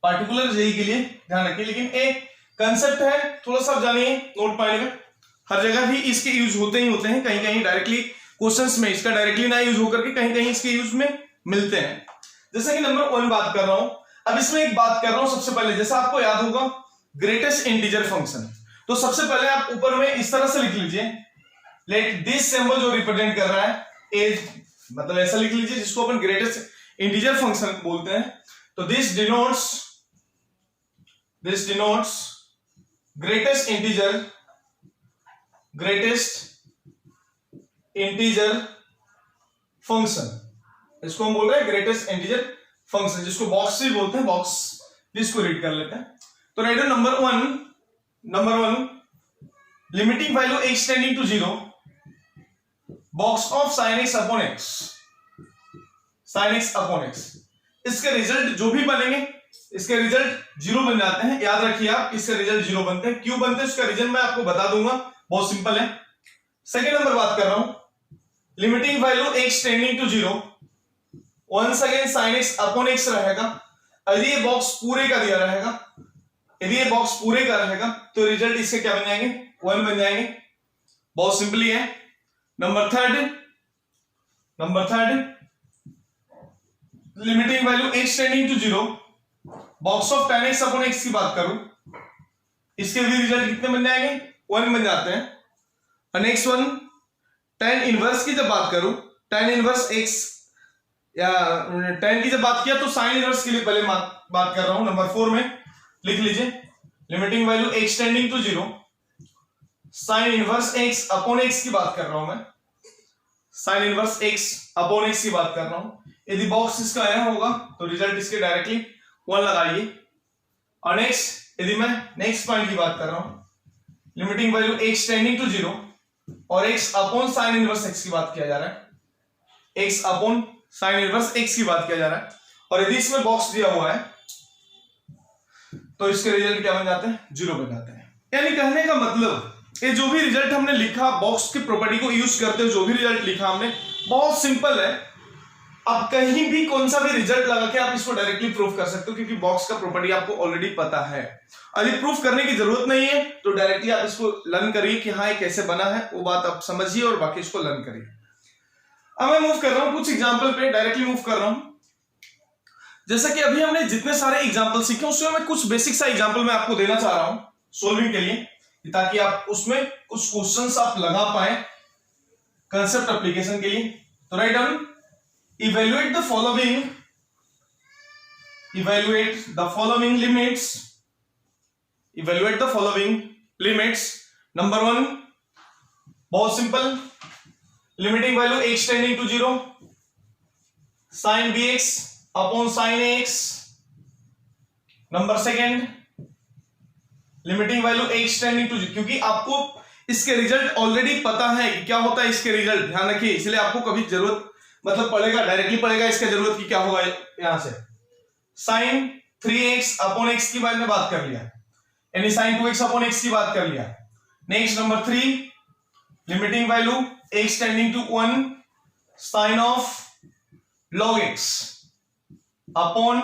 पार्टिकुलर जेईई के लिए ध्यान रखिए, लेकिन एक कंसेप्ट है थोड़ा सा जानिए नोट पॉइंट में, हर जगह भी इसके यूज होते ही होते हैं, कहीं कहीं डायरेक्टली क्वेश्चंस में इसका डायरेक्टली ना यूज होकर के कहीं कहीं इसके यूज में मिलते हैं। जैसे कि नंबर 1 बात कर रहा हूं, अब इसमें एक बात कर रहा हूं सबसे पहले, जैसा आपको याद होगा ग्रेटेस्ट इंटीजर फंक्शन, तो सबसे पहले आप ऊपर में इस तरह से लिख लीजिए, लेट दिस सिंबल जो रिप्रेजेंट कर रहा है एज, मतलब ऐसा लिख लीजिए जिसको अपन ग्रेटेस्ट इंटीजर फंक्शन बोलते हैं, तो this denotes greatest integer function, इसको हम बोल रहे हैं ग्रेटेस्ट इंटीजर फंक्शन, जिसको बॉक्स भी बोलते हैं, बॉक्स जिसको रीड कर लेते हैं। तो right number one limiting value x tending to 0 box of sin x upon x, इसके रिजल्ट जो भी बनेंगे इसके रिजल्ट जीरो बन जाते हैं, याद रखिए आप, इसके रिजल्ट जीरो बनते हैं, क्यों बनते हैं उसका रीजन मैं आपको बता दूंगा, बहुत सिंपल है। सेकेंड नंबर बात कर रहा हूं, limiting value x tending to 0 once again sin x upon x रहेगा, यदि ये बॉक्स पूरे का दिया रहेगा, यदि ये बॉक्स पूरे का रहेगा तो रिजल्ट इसके क्या बन जाएंगे, 1 बन जाएंगे, बहुत सिंपली है। Number third limiting value x tending to 0 box of tan x upon x की बात करूं, इसके भी रिजल्ट कितने बन जाएंगे, 1 बन जाते हैं। और नेक्स्ट वन tan इनवर्स की जब बात करूं, tan इनवर्स x या tan की जब बात किया तो sin इनवर्स के लिए पहले बात कर रहा हूं, नंबर 4 में लिख लीजिए, limiting value x tending to 0 sin inverse x upon x की बात कर रहा हूं मैं, sin inverse x upon x की बात कर रहा हूं, यदि बॉक्स इसका आया होगा तो रिजल्ट इसके डायरेक्टली 1 लगाइए। और नेक्स्ट यदि मैं नेक्स्ट पॉइंट की बात कर रहा हूं, limiting value x tending to 0 और x upon sin inverse x की बात किया जा रहा है, x upon sin inverse x की बात किया जा रहा है, और यदि इसमें बॉक्स दिया हुआ है तो इसके रिजल्ट क्या बन जाते हैं, 0 बन जाते हैं। यानी कहने का मतलब ये जो भी रिजल्ट हमने लिखा, बॉक्स की प्रॉपर्टी को यूज करते हुए जो भी रिजल्ट लिखा हमने, बहुत सिंपल है, आप कहीं भी कौन सा भी रिजल्ट लगा के आप इसको डायरेक्टली प्रूफ कर सकते हो, क्योंकि बॉक्स का प्रॉपर्टी आपको ऑलरेडी पता है। यदि प्रूफ करने की जरूरत नहीं है तो डायरेक्टली आप इसको लर्न करिए कि हाँ ये कैसे बना है, वो बात आप समझिए और बाकी इसको लर्न करिए। अब मैं मूव कर रहा हूं कुछ एग्जाम्पल पे, डायरेक्टली मूव कर रहा हूं। जैसा कि अभी हमने जितने सारे एग्जाम्पल सीखे उसमें मैं कुछ बेसिक सा एग्जाम्पल मैं आपको देना चाह रहा हूं सोल्विंग के लिए, ताकि आप उसमें कुछ क्वेश्चंस आप लगा पाए कंसेप्ट एप्लीकेशन के लिए। तो write down, evaluate the following limits। Number 1 बहुत simple, limiting value x tending to 0 sin bx upon sin ax। Number second, limiting value x tending to 0, क्योंकि आपको इसके रिजल्ट ऑलरेडी पता है कि क्या होता है इसके रिजल्ट, ध्यान रखिए, इसलिए आपको कभी जरूरत मतलब पड़ेगा, डायरेक्टली पड़ेगा इसका जरूरत की क्या होगा, यहां से sin 3x अपॉन x की बारे में बात कर लिया, यानी sin 2x अपॉन x की बात कर लिया। Next number 3, limiting value x tending to 1 sin of log x upon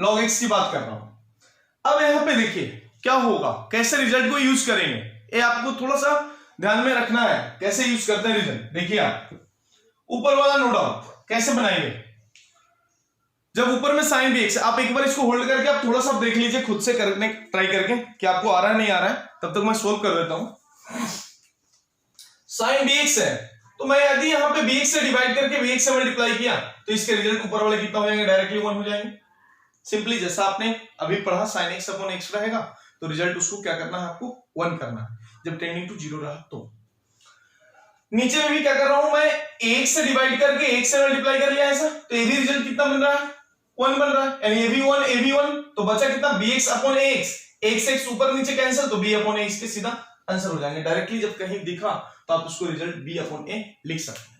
log x की बात कर रहा हूं। अब यहां पे देखिए क्या होगा, कैसे रिजल्ट को यूज करेंगे, ये आपको थोड़ा सा ध्यान में रखना है, कैसे यूज करते हैं रिजल्ट। देखिए आप ऊपर वाला नो डाउट कैसे बनाएंगे, जब ऊपर में साइन bx, आप एक बार इसको होल्ड करके आप थोड़ा सा देख लीजिए खुद से करने ट्राई करके कि आपको आ रहा है नहीं आ रहा है, तब तक मैं सोल्व कर देता हूं। साइन bx है तो मैं यदि यहाँ पे bx से डिवाइड करके bx से मल्टीप्लाई किया तो इसके रिजल्ट ऊपर वाले कितना हो जाएंगे, डायरेक्टली 1 हो जाएंगे। सिंपली जैसा आपने अभी पढ़ा sin x अपॉन x रहेगा तो रिजल्ट उसको क्या करना है, आपको 1 करना है जब टेंडिंग टू 0 रहा। तो नीचे में भी क्या कर रहा हूं मैं, 1 से डिवाइड करके 1 से मल्टीप्लाई कर लिया ऐसा, तो ये भी रिजल्ट कितना बन रहा है, 1 बन रहा है, यानी ये भी 1 ये भी 1, तो बचा कितना bx upon ax, x x ऊपर नीचे कैंसिल तो b अपॉन ax के सीधा आंसर हो जाएंगे। डायरेक्टली जब कहीं दिखा तो आप उसको रिजल्ट b अपॉन a लिख सकते हैं।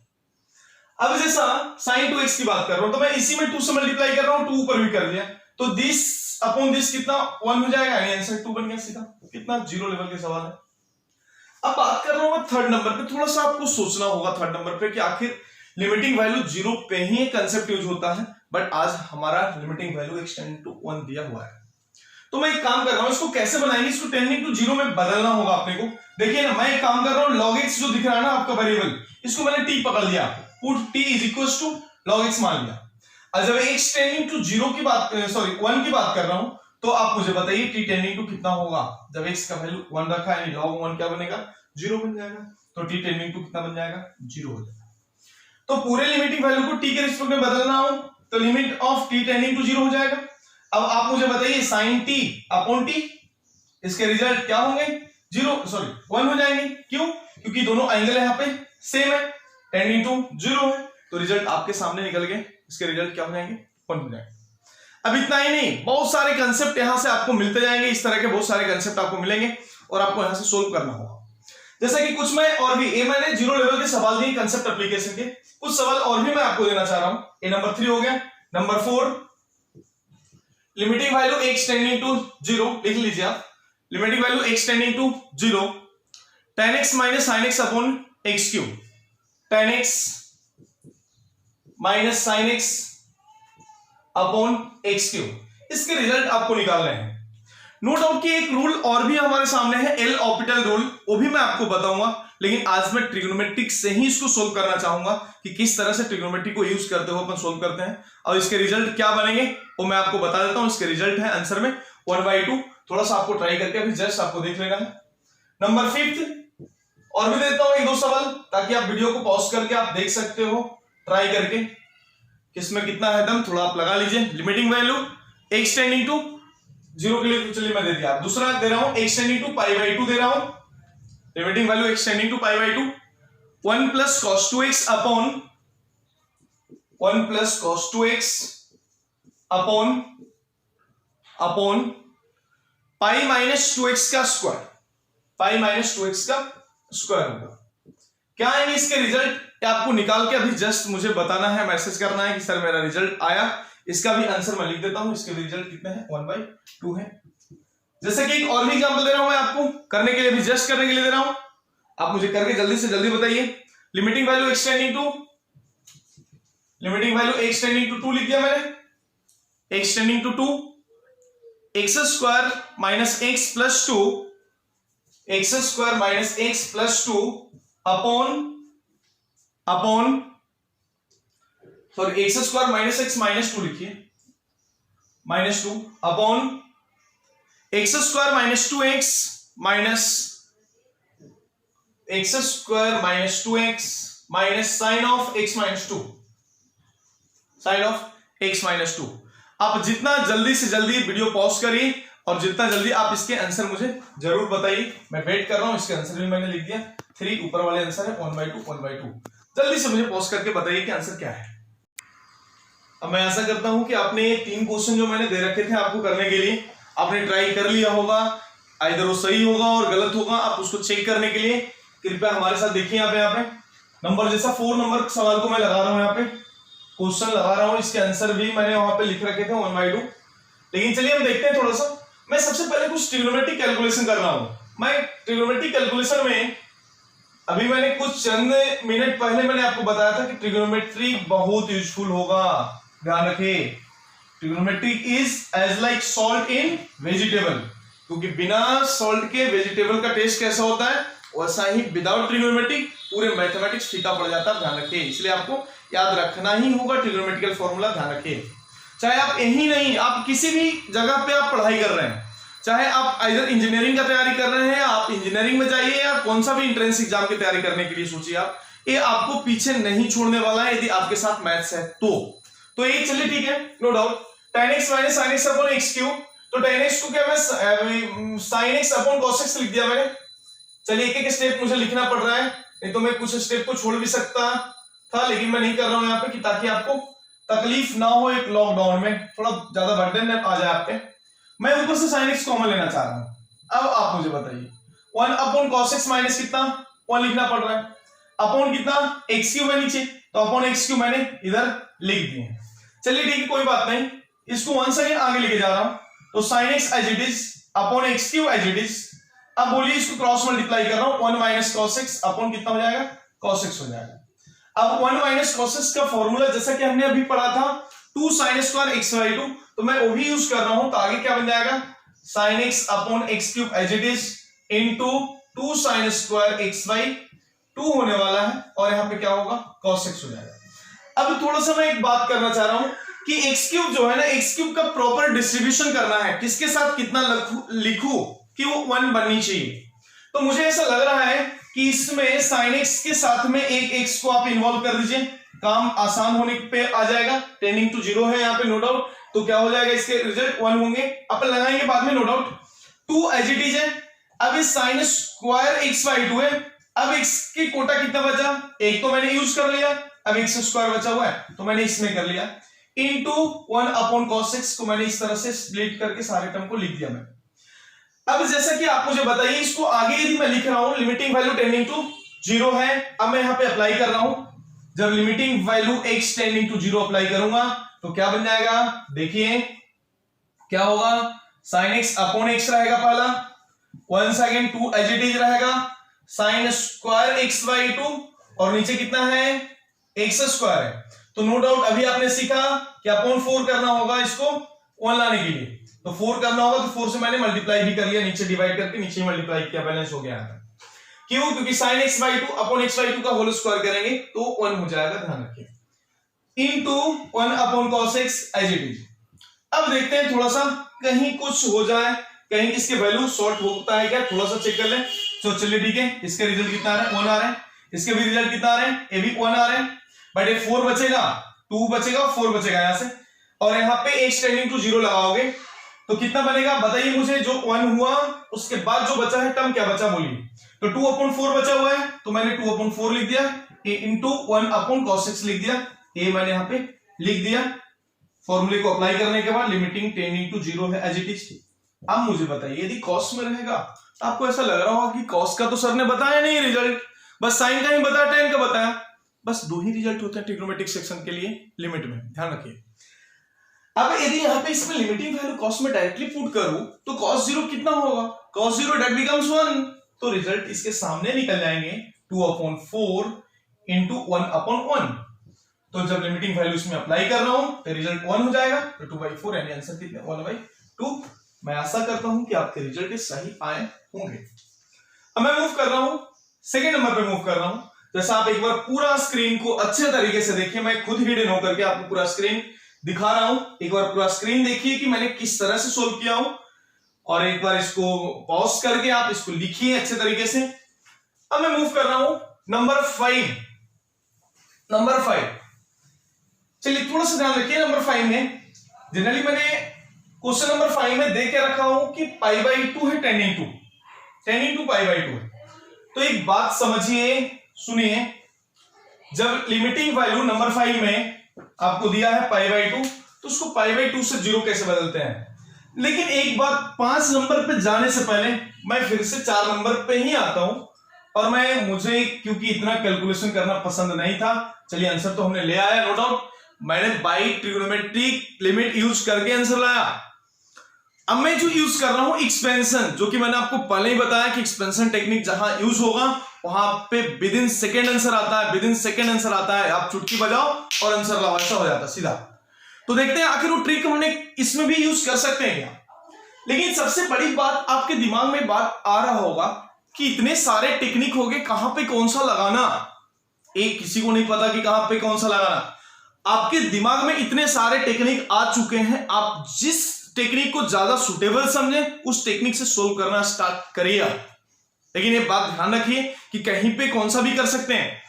अब जैसा sin 2x की बात कर रहा हूं तो मैं इसी में 2 से मल्टीप्लाई कर रहा हूं, 2 ऊपर भी कर लिया तो दिस अपॉन दिस कितना 1 हो जाएगा, यानी आंसर 2 बन गया सीधा। कितना 0 लेवल के सवाल है। अब बात कर रहा हूं मैं थर्ड नंबर पे, थोड़ा सा आपको सोचना होगा थर्ड नंबर पे कि आखिर लिमिटिंग वैल्यू 0 पे ही कंसेप्ट यूज होता है, बट आज हमारा लिमिटिंग वैल्यू एक्सटेंड टू 1 दिया हुआ है। तो मैं एक काम कर रहा हूं, इसको कैसे बनाएंगे, इसको टेंडिंग टू 0 में बदलना होगा अपने को। देखिए ना, मैं एक काम कर रहा हूं, log x जो दिख रहा है ना आपका वेरिएबल, इसको मैंने t पकड़ लिया, put t is equals to log x मान लिया। और जब x टेंडिंग टू 0 की बात, सॉरी 1 की बात कर रहा हूं, तो आप मुझे बताइए t टेंडिंग टू कितना होगा। जब x का वैल्यू 1 रखा है, log 1 क्या बनेगा, 0 बन जाएगा, तो t टेंडिंग टू कितना बन जाएगा, 0 हो जाएगा। तो पूरे लिमिटिंग वैल्यू को t के रिस्पेक्ट में बदलना हो तो limit of t tending to 0 हो जाएगा। अब आप मुझे बताइए sin t अपॉन t, इसके रिजल्ट क्या होंगे, 1 हो जाएंगे। क्यों, क्योंकि दोनों एंगल यहाँ पे सेम है, टेंडिंग टू 0 है, तो रिजल्ट आपके सामने निकल गए, इसके रिजल्ट क्या हो जाएंगे, 1 हो जाएंगे। अब इतना ही नहीं, बहुत सारे कंसेप्ट यहां से आपको मिलते जाएंगे, इस तरह के बहुत सारे कंसेप्ट आपको मिलेंगे और आपको यहां से सोल्व करना होगा। जैसा कि कुछ मैं और भी, ये मैंने 0 लेवल के सवाल दिए कंसेप्ट एप्लीकेशन के, कुछ सवाल और भी मैं आपको देना चाह रहा हूं। ये नंबर 3 हो गया। Number 4, limiting value x tending to 0, लिख लीजिए आप, limiting value x tending to 0, tan x minus sin x upon x cube, tan x minus sin x upon x cube, इसके रिजल्ट आपको निकालने हैं। नो डाउट कि एक रूल और भी हमारे सामने है, एल ऑर्बिटल रूल, वो भी मैं आपको बताऊंगा, लेकिन आज मैं ट्रिग्नोमेट्रिक से ही इसको सोल्व करना चाहूंगा कि किस तरह से ट्रिग्नोमेट्री को यूज करते हुए अपन सोल्व करते हैं और इसके रिजल्ट क्या बनेंगे वो मैं आपको बता देता हूं। इसके रिजल्ट है आंसर में 1/2, थोड़ा सा आपको ट्राई करके अभी जस्ट आपको देख लेना है। नंबर 5 और भी देता हूं 1-2 सवाल, ताकि आप वीडियो को पॉज करके आप देख सकते हो ट्राई करके किसमें कितना है दम, थोड़ा आप लगा लीजिए। Limiting value x tending to 0 के लिए तो चलिए मैं दे दिया, दूसरा दे रहा हूं x टेंडिंग टू π/2 दे रहा हूं, limiting value x tending to π/2, 1 plus cos 2x upon 1 plus cos 2x upon pi minus 2x का स्क्वायर, पाई माइनस 2x का स्क्वायर होगा। क्या आएंगे इसके रिजल्ट, आपको निकाल के अभी जस्ट मुझे बताना है, मैसेज करना है कि सर मेरा रिजल्ट आया। इसका भी आंसर मैं लिख देता हूं, इसके रिजल्ट कितने हैं, 1/2 है। जैसे कि एक और भी एग्जांपल दे रहा हूं मैं आपको करने के लिए, भी जस्ट करने के लिए दे रहा हूं, आप मुझे करके जल्दी से जल्दी बताइए। Limiting value x tending to, limiting value x tending to 2 लिख दिया मैंने, x tending to 2, x square minus x plus 2, x square minus x plus 2 upon sorry x square minus x minus 2 लिखिए, minus 2 upon x square minus 2x minus x square minus 2x minus sine of x minus 2, sine of x minus 2। आप जितना जल्दी से जल्दी वीडियो पॉज करिए और जितना जल्दी आप इसके आंसर मुझे जरूर बताइए, मैं वेट कर रहा हूं। इसके आंसर भी मैंने लिख दिया, 3 ऊपर वाले आंसर है 1/2। जल्दी से मुझे पॉज करके बताइए कि आंसर क्या है। अब मैं आशा करता हूं कि आपने 3 क्वेश्चन जो मैंने दे रखे थे आपको करने के लिए, आपने ट्राई कर लिया होगा, आइदर वो सही होगा और गलत होगा, आप उसको चेक करने के लिए कृपया हमारे साथ देखिए। यहाँ पे नंबर जैसा 4 नंबर सवाल को मैं लगा रहा हूं, यहाँ पे क्वेश्चन लगा रहा हूं, इसके आंसर भी मैंने वहां पे लिख रखे थे 1/2। लेकिन चलिए हम देखते हैं थोड़ा सा। मैं सबसे पहले कुछ ट्रिग्नोमेट्रिक कैलकुलेशन कर रहा हूं। मैं ट्रिग्नोमेट्रिक कैलकुलेशन में अभी मैंने कुछ चंद मिनट पहले मैंने आपको बताया था कि ट्रिग्नोमेट्री बहुत यूजफुल होगा, ध्यान रखिए। Trigonometry is as like salt in vegetable, क्योंकि बिना सॉल्ट के वेजिटेबल का टेस्ट कैसा होता है, वैसा ही विदाउट ट्रिग्नोमेट्रिक पूरे मैथमेटिक्स फीका पड़ जाता है, ध्यान रखिए। इसलिए आपको याद रखना ही होगा ट्रिग्नोमेट्रिकल फॉर्मूला, ध्यान रखिए। चाहे आप यही नहीं, आप किसी भी जगह पे आप पढ़ाई कर रहे हैं, चाहे आप इधर इंजीनियरिंग का तैयारी कर रहे हैं, आप इंजीनियरिंग में जाइए या कौन सा भी एंट्रेंस एग्जाम की तैयारी करने के लिए सोचिए आप, ये आपको पीछे नहीं छोड़ने वाला है यदि आपके साथ मैथ्स है तो ये चलिए ठीक है, no doubt. tan x minus sin x upon x cube, तो tan x को क्या मैं sin x upon cos x लिख दिया मैंने। चलिए एक एक स्टेप मुझे लिखना पड़ रहा है, नहीं तो मैं कुछ स्टेप को छोड़ भी सकता था, लेकिन मैं नहीं कर रहा हूं यहाँ पे कि ताकि आपको तकलीफ ना हो, एक लॉकडाउन में थोड़ा ज्यादा बर्डन आ जाए आप पे। मैं ऊपर से sin x कॉमन लेना चाह रहा हूं। अब आप मुझे बताइए 1 अपॉन cos x माइनस कितना 1 लिखना पड़ रहा है, अपॉन कितना x क्यूब है नीचे, तो अपॉन x क्यूब मैंने इधर लिख दिए। चलिए ठीक है, कोई बात नहीं, इसको वन सेकंड आगे लेके जा रहा हूं, तो sin x as it is upon x cube as it is. अब बोलिए इसको क्रॉस मल्टीप्लाई कर रहा हूं, 1 माइनस cos x अपॉन कितना हो जाएगा cos x हो जाएगा। अब 1 माइनस cos x का फॉर्मूला जैसा कि हमने अभी पढ़ा था 2 sin स्क्वायर x बाई 2, तो मैं वो भी यूज कर रहा हूं, तो आगे क्या बन जाएगा sin x upon x cube as it is into 2 sin square x by 2 होने वाला है, और यहाँ पे क्या होगा cos x हो जाएगा। अब थोड़ा सा मैं एक बात करना चाह रहा हूं कि x क्यूब जो है ना, x क्यूब का प्रॉपर डिस्ट्रीब्यूशन करना है, किसके साथ कितना लिखूं कि वो 1 बननी चाहिए। तो मुझे ऐसा लग रहा है कि इसमें sin x के साथ में एक x को आप इन्वॉल्व कर दीजिए, काम आसान होने पे आ जाएगा। टेंडिंग टू 0 है यहाँ पे नो डाउट, तो क्या हो जाएगा इसके रिजल्ट 1 होंगे, अपन लगाएंगे बाद में no doubt. 2 as it is है, अब इस sin स्क्वायर x बाई 2 है, अब x की कोटा कितना बचा, एक तो मैंने यूज कर लिया, अब x स्क्वायर बचा हुआ है तो मैंने इसमें कर लिया, इनटू 1 अपॉन cos x को मैंने इस तरह से स्प्लिट करके सारे टर्म को लिख दिया मैं। अब जैसा कि आप मुझे बताइए, इसको आगे यदि मैं लिख रहा हूं लिमिटिंग वैल्यू टेंडिंग टू 0 है, अब मैं यहां पे अप्लाई कर रहा हूं, जब limiting value x tending to 0 apply करूंगा तो क्या बन जाएगा, देखिए क्या होगा, sin x अपॉन x रहेगा पहला, 1 सेकंड 2 एज इट इज रहेगा, sin स्क्वायर x बाई 2 और नीचे कितना है x स्क्वायर है। तो नो डाउट अभी आपने सीखा कि अपॉन 4 करना होगा इसको 1 लाने के लिए, तो 4 करना होगा, तो 4 से मैंने मल्टीप्लाई भी कर लिया, नीचे डिवाइड करके नीचे मल्टीप्लाई किया, बैलेंस हो गया। क्यों, क्योंकि sin x by 2 upon x by 2 का होल स्क्वायर करेंगे तो 1 हो जाएगा, ध्यान रखिए, into 1 upon cos x as it is. अब देखते हैं थोड़ा सा कहीं कुछ हो जाए, कहीं इसके वैल्यू शॉर्ट होता है क्या, थोड़ा सा चेक कर ले। तो चलिए ठीक है, इसके रिजल्ट कितना आ रहा है 1 आ रहा है, इसके भी रिजल्ट कितना आ रहे हैं, ये भी 1 आ रहे हैं, बट ये 4 बचेगा, 2 बचेगा, 4 बचेगा यहां से, और यहां पे x टेंडिंग टू 0 लगाओगे तो कितना बनेगा बताइए मुझे, जो 1 हुआ उसके बाद जो बचा है टर्म क्या बचा बोलिए, तो 2 अपॉन 4 बचा हुआ है, तो मैंने 2 अपॉन 4 लिख दिया, ये इनटू 1 अपॉन cos x लिख दिया, ये मैंने यहां पे लिख दिया। फॉर्मूले को अप्लाई करने के बाद लिमिटिंग टेंडिंग टू 0 है एज इट इज। अब मुझे बताइए यदि cos में रहेगा तो आपको ऐसा लग रहा होगा कि cos का तो सर ने बताया नहीं रिजल्ट, बस sin का ही बताया, tan का बताया, बस 2 ही रिजल्ट होते हैं ट्रिग्नोमेट्रिक सेक्शन के लिए लिमिट में, ध्यान रखिए। अब यदि यहाँ पे इसमें लिमिटिंग वैल्यू cos में डायरेक्टली पुट करूं तो cos 0 कितना होगा, cos 0 दैट बिकम्स 1, तो रिजल्ट इसके सामने निकल जाएंगे 2 अपॉन 4 इंटू 1 अपॉन 1। तो जब लिमिटिंग वैल्यू इसमें अप्लाई कर रहा हूं तो रिजल्ट 1 हो जाएगा, तो 2/4 यानी आंसर कितना 1/2। मैं आशा करता हूं कि आपके रिजल्ट सही आए होंगे। अब मैं मूव कर रहा हूं सेकंड नंबर पे मूव कर रहा हूं। जैसा आप एक बार पूरा स्क्रीन को अच्छे तरीके से देखिए, मैं खुद हिडन होकर के आपको पूरा स्क्रीन दिखा रहा हूं, एक बार पूरा स्क्रीन देखिए कि मैंने किस तरह से सोल्व किया हूं, और एक बार इसको पॉज करके आप इसको लिखिए अच्छे तरीके से। अब मैं मूव कर रहा हूं नंबर 5। नंबर 5, चलिए थोड़ा सा ध्यान रखिए, नंबर 5 में जनरली मैंने क्वेश्चन नंबर 5 में दे के रखा हूं कि π/2 है, टेंडिंग टू π/2 है। तो एक बात समझिए, सुनिए, जब लिमिटिंग वैल्यू नंबर 5 में आपको दिया है π/2 तो उसको π/2 से 0 कैसे बदलते हैं। लेकिन एक बात, 5 नंबर पे जाने से पहले मैं फिर से 4 नंबर पे ही आता हूं, और मुझे क्योंकि इतना कैलकुलेशन करना पसंद नहीं था, चलिए आंसर तो हमने ले आया नो डाउट, मैंने बाई ट्रिग्नोमेट्रिक लिमिट यूज करके आंसर लाया। अब मैं जो यूज कर रहा हूं एक्सपेंशन, जो कि मैंने आपको पहले ही बताया कि एक्सपेंशन टेक्निक जहां यूज होगा वहां पे विद इन सेकेंड आंसर आता है, विद इन सेकेंड आंसर आता है, आप चुटकी बजाओ और आंसर लाओ, ऐसा हो जाता सीधा। तो देखते हैं आखिर वो ट्रिक हमने इसमें भी यूज कर सकते हैं क्या। लेकिन सबसे बड़ी बात, आपके दिमाग में बात आ रहा होगा कि इतने सारे टेक्निक हो गए, कहां पे कौन सा लगाना, एक किसी को नहीं पता कि कहां पे कौन सा लगाना। आपके दिमाग में इतने सारे टेक्निक आ चुके हैं, आप जिस टेक्निक को ज्यादा सुटेबल समझे उस टेक्निक से सोल्व करना स्टार्ट करिए। लेकिन ये बात ध्यान रखिए कि कहीं पे कौन सा भी कर सकते हैं।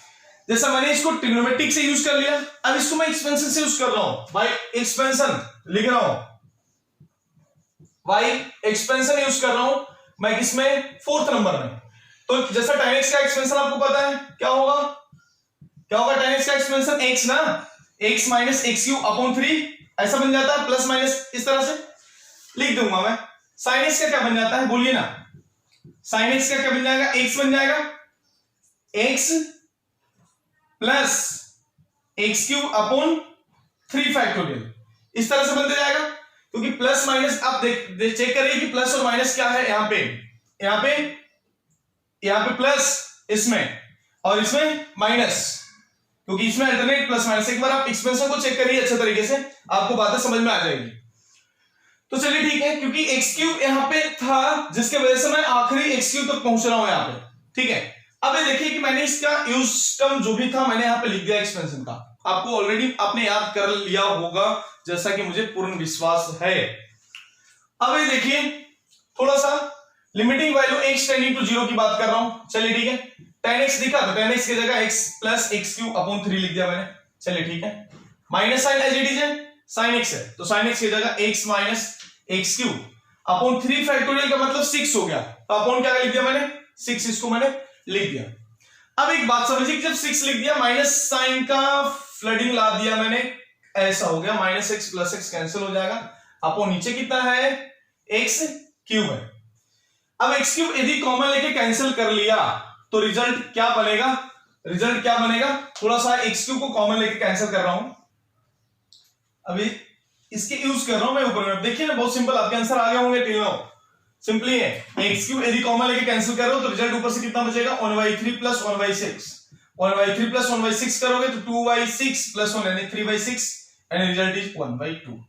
जैसा मैंने इसको ट्रिग्नोमेट्रिक से यूज कर लिया, अब इसको मैं एक्सपेंशन से यूज कर रहा हूं, बाय एक्सपेंशन लिख रहा हूं, बाय एक्सपेंशन यूज कर रहा हूं मैं किसमें, फोर्थ नंबर में। तो जैसा tan x का एक्सपेंशन आपको पता है क्या होगा, क्या होगा tan x का एक्सपेंशन, x ना, x minus x Q upon 3 ऐसा बन जाता है, प्लस माइनस इस तरह से लिख दूंगा मैं। sin x का क्या बन जाता है बोलिए ना, sin x का क्या बन जाएगा, x बन जाएगा, x plus x cube upon 3 factorial, इस तरह से बनते जाएगा। क्योंकि प्लस माइनस आप चेक करिए कि प्लस और माइनस क्या है, यहां पे प्लस इसमें और इसमें माइनस, क्योंकि इसमें अल्टरनेट प्लस माइनस। एक बार आप एक्सपेंशन को चेक करिए अच्छे तरीके से, आपको बातें समझ में आ जाएगी। तो चलिए ठीक है, क्योंकि एक्स क्यूब यहां पे था जिसके वजह से मैं आखिरी एक्स क्यूब तक पहुंच रहा हूं यहां पे, ठीक है। अब ये देखिए कि मैंने इसका यूज टर्म जो भी था मैंने यहां पे लिख दिया एक्सपेंशन का, आपको ऑलरेडी आपने याद कर लिया होगा जैसा कि मुझे पूर्ण विश्वास है। अब ये देखिए थोड़ा सा limiting value x tending to 0 की बात कर रहा हूं, चलिए ठीक है। tan x दिखा तो tan x की जगह x plus x cube upon 3 लिख दिया मैंने, चलिए ठीक है। Minus sine as it is है, sin x है तो sin x की जगह x minus x cube upon 3 factorial का मतलब 6 हो गया, तो अपॉन क्या लिख दिया मैंने, 6, इसको मैंने लिख दिया। अब एक बात समझिए कि जब 6 लिख दिया माइनस साइन का फ्लडिंग ला दिया मैंने, ऐसा हो गया, minus x plus x cancel हो जाएगा, अपॉन नीचे कितना है, एक्स क्यूब है। अब एक्स क्यूब यदि कॉमन लेके कैंसिल कर लिया तो रिजल्ट क्या बनेगा, रिजल्ट क्या बनेगा, थोड़ा सा एक्स क्यूब को कॉमन लेके कैंसिल कर रहा हूं, अभी इसके यूज कर रहा हूं मैं ऊपर में, देखिए ना बहुत सिंपल, आपके आंसर आ गए होंगे टिल नाउ, सिंपली है। एक्स क्यूब यदि कॉमन लेके कैंसिल कर रहे हो तो रिजल्ट ऊपर से कितना बचेगा, 1/3 प्लस 1/6, 1/3 प्लस 1/6 करोगे तो 2/6 प्लस 1 यानी 3/6 एंड रिजल्ट इज 1/2।